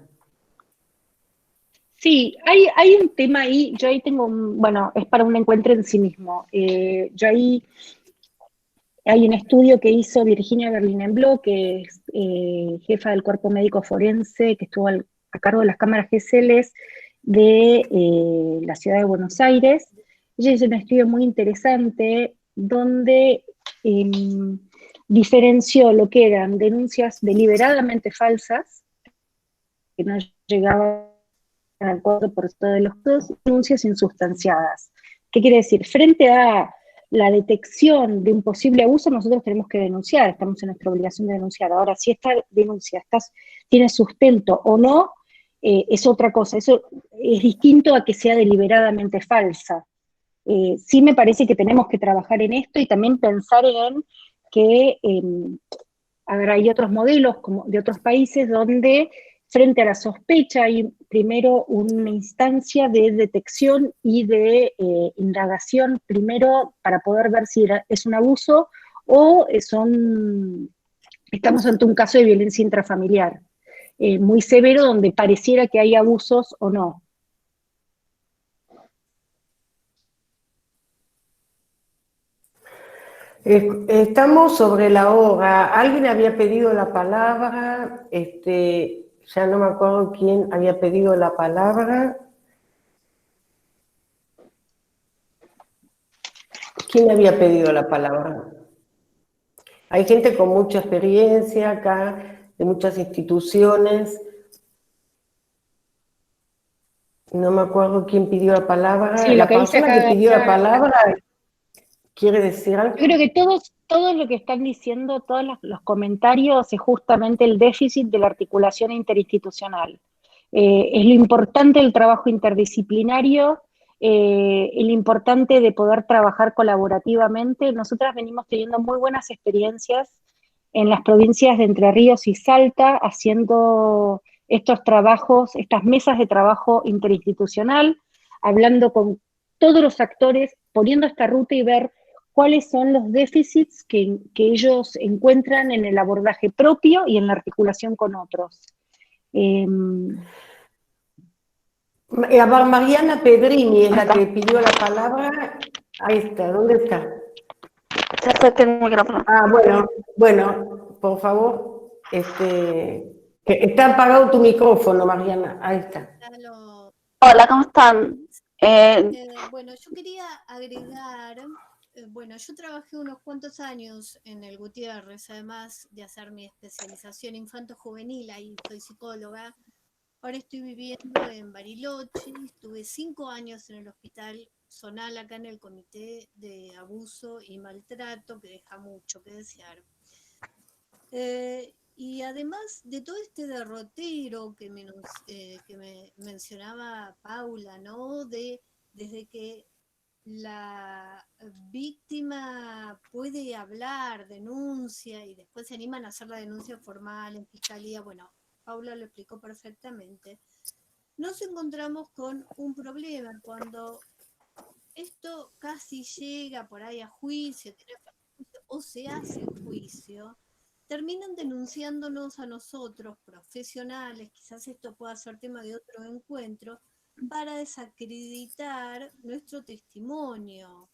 Sí, hay un tema ahí, yo ahí tengo, bueno, es para un encuentro en sí mismo. Yo ahí hay un estudio que hizo Virginia Berlin-Embló, que es jefa del cuerpo médico forense, que estuvo a cargo de las cámaras GSL de la ciudad de Buenos Aires. Ella hizo un estudio muy interesante donde diferenció lo que eran denuncias deliberadamente falsas, que no llegaban al 4% de los casos, denuncias insustanciadas. ¿Qué quiere decir? Frente a la detección de un posible abuso, nosotros tenemos que denunciar, estamos en nuestra obligación de denunciar. Ahora, si esta denuncia tiene sustento o no, es otra cosa. Eso es distinto a que sea deliberadamente falsa. Sí me parece que tenemos que trabajar en esto y también pensar en que, a ver, hay otros modelos como de otros países donde frente a la sospecha hay primero una instancia de detección y de indagación, primero para poder ver si es un abuso o estamos ante un caso de violencia intrafamiliar muy severo donde pareciera que hay abusos o no. Estamos sobre la hora. Alguien había pedido la palabra. ya no me acuerdo quién había pedido la palabra. ¿Quién había pedido la palabra? Hay gente con mucha experiencia acá, de muchas instituciones. No me acuerdo quién pidió la palabra. Sí, lo La que dice persona que acá, pidió la palabra, ¿quiere decir algo? yo creo que todo lo que están diciendo, todos los comentarios, es justamente el déficit de la articulación interinstitucional. Es lo importante del trabajo interdisciplinario, lo importante de poder trabajar colaborativamente. Nosotras venimos teniendo muy buenas experiencias en las provincias de Entre Ríos y Salta, haciendo estos trabajos, estas mesas de trabajo interinstitucional, hablando con todos los actores, poniendo esta ruta y ver cuáles son los déficits que ellos encuentran en el abordaje propio y en la articulación con otros. Mariana Pedrini es la que pidió la palabra. Ahí está, ¿dónde está? Ah, bueno, por favor, que está apagado tu micrófono, Mariana, ahí está. Hola, ¿cómo están? Bueno, yo quería agregar, bueno, yo trabajé unos cuantos años en el Gutiérrez, además de hacer mi especialización infanto-juvenil, ahí soy psicóloga. Ahora estoy viviendo en Bariloche, estuve 5 años en el hospital zonal acá en el Comité de Abuso y Maltrato, que deja mucho que desear. Y además de todo este derrotero que me mencionaba Paula, ¿no? Desde que la víctima puede hablar, denuncia y después se animan a hacer la denuncia formal en fiscalía, bueno, Paula lo explicó perfectamente. Nos encontramos con un problema cuando esto casi llega por ahí a juicio, o se hace juicio, terminan denunciándonos a nosotros, profesionales, quizás esto pueda ser tema de otro encuentro, para desacreditar nuestro testimonio.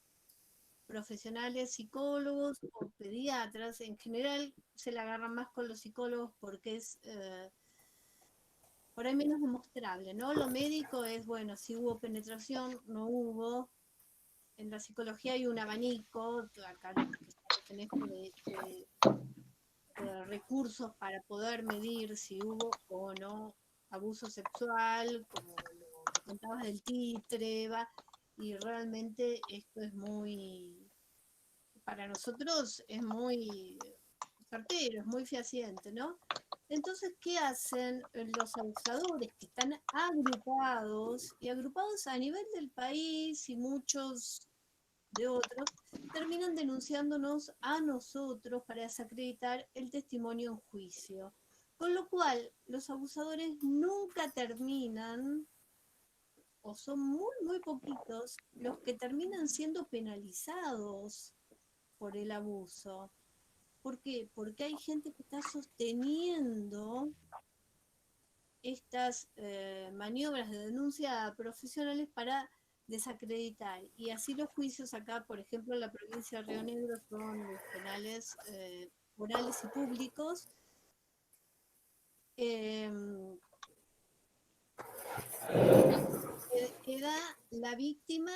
Profesionales, psicólogos o pediatras, en general se la agarran más con los psicólogos porque es por ahí menos demostrable, ¿no? Lo médico es, bueno, si hubo penetración, no hubo. En la psicología hay un abanico, acá tenés recursos para poder medir si hubo o no abuso sexual, como lo que contabas del títere, y realmente esto es muy, para nosotros es muy certero, es muy fehaciente, ¿no? Entonces, ¿qué hacen los abusadores que están agrupados y agrupados a nivel del país y muchos de otros, terminan denunciándonos a nosotros para desacreditar el testimonio en juicio? Con lo cual, los abusadores nunca terminan, o son muy, muy poquitos, los que terminan siendo penalizados por el abuso. ¿Por qué? Porque hay gente que está sosteniendo estas maniobras de denuncia profesionales para desacreditar. Y así los juicios acá, por ejemplo, en la provincia de Río Negro son los penales orales y públicos. Queda la víctima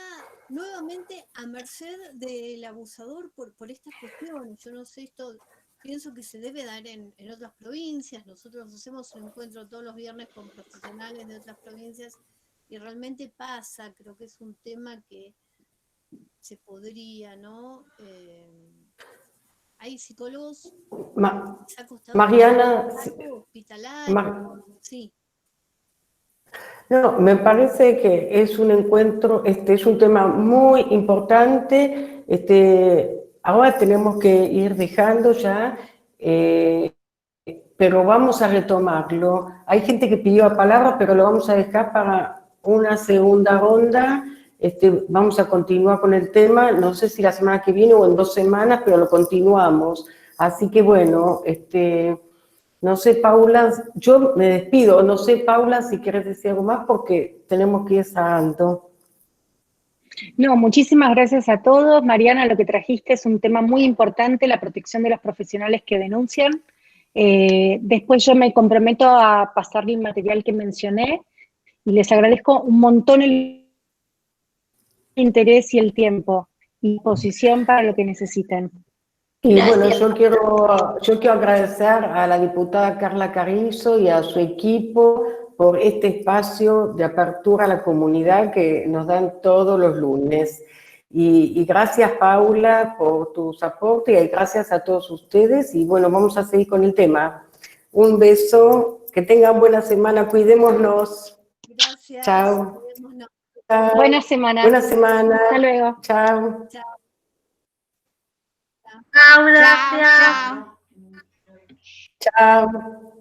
nuevamente a merced del abusador por estas cuestiones. Yo no sé, esto pienso que se debe dar en otras provincias. Nosotros hacemos un encuentro todos los viernes con profesionales de otras provincias y realmente pasa. Creo que es un tema que se podría, ¿no? Hay psicólogos Mariana, hospitalario, sí. No, me parece que es un encuentro, es un tema muy importante. Ahora tenemos que ir dejando ya, pero vamos a retomarlo. Hay gente que pidió la palabra, pero lo vamos a dejar para una segunda ronda. Vamos a continuar con el tema, no sé si la semana que viene o en 2 semanas, pero lo continuamos. Así que bueno, no sé, Paula, yo me despido. No sé, Paula, si quieres decir algo más porque tenemos que ir cerrando. No, muchísimas gracias a todos. Mariana, lo que trajiste es un tema muy importante, la protección de los profesionales que denuncian. Después yo me comprometo a pasarle el material que mencioné y les agradezco un montón el interés y el tiempo y posición para lo que necesiten. Y bueno, yo quiero agradecer a la diputada Carla Carrizo y a su equipo por este espacio de apertura a la comunidad que nos dan todos los lunes. Y gracias, Paula, por tus aportes y gracias a todos ustedes. Y bueno, vamos a seguir con el tema. Un beso, que tengan buena semana, cuidémonos. Gracias. Chao. Cuidémonos. Chao. Buena semana. Buena semana. Hasta luego. Chao. Chao. Chao, gracias. Chao. Chao.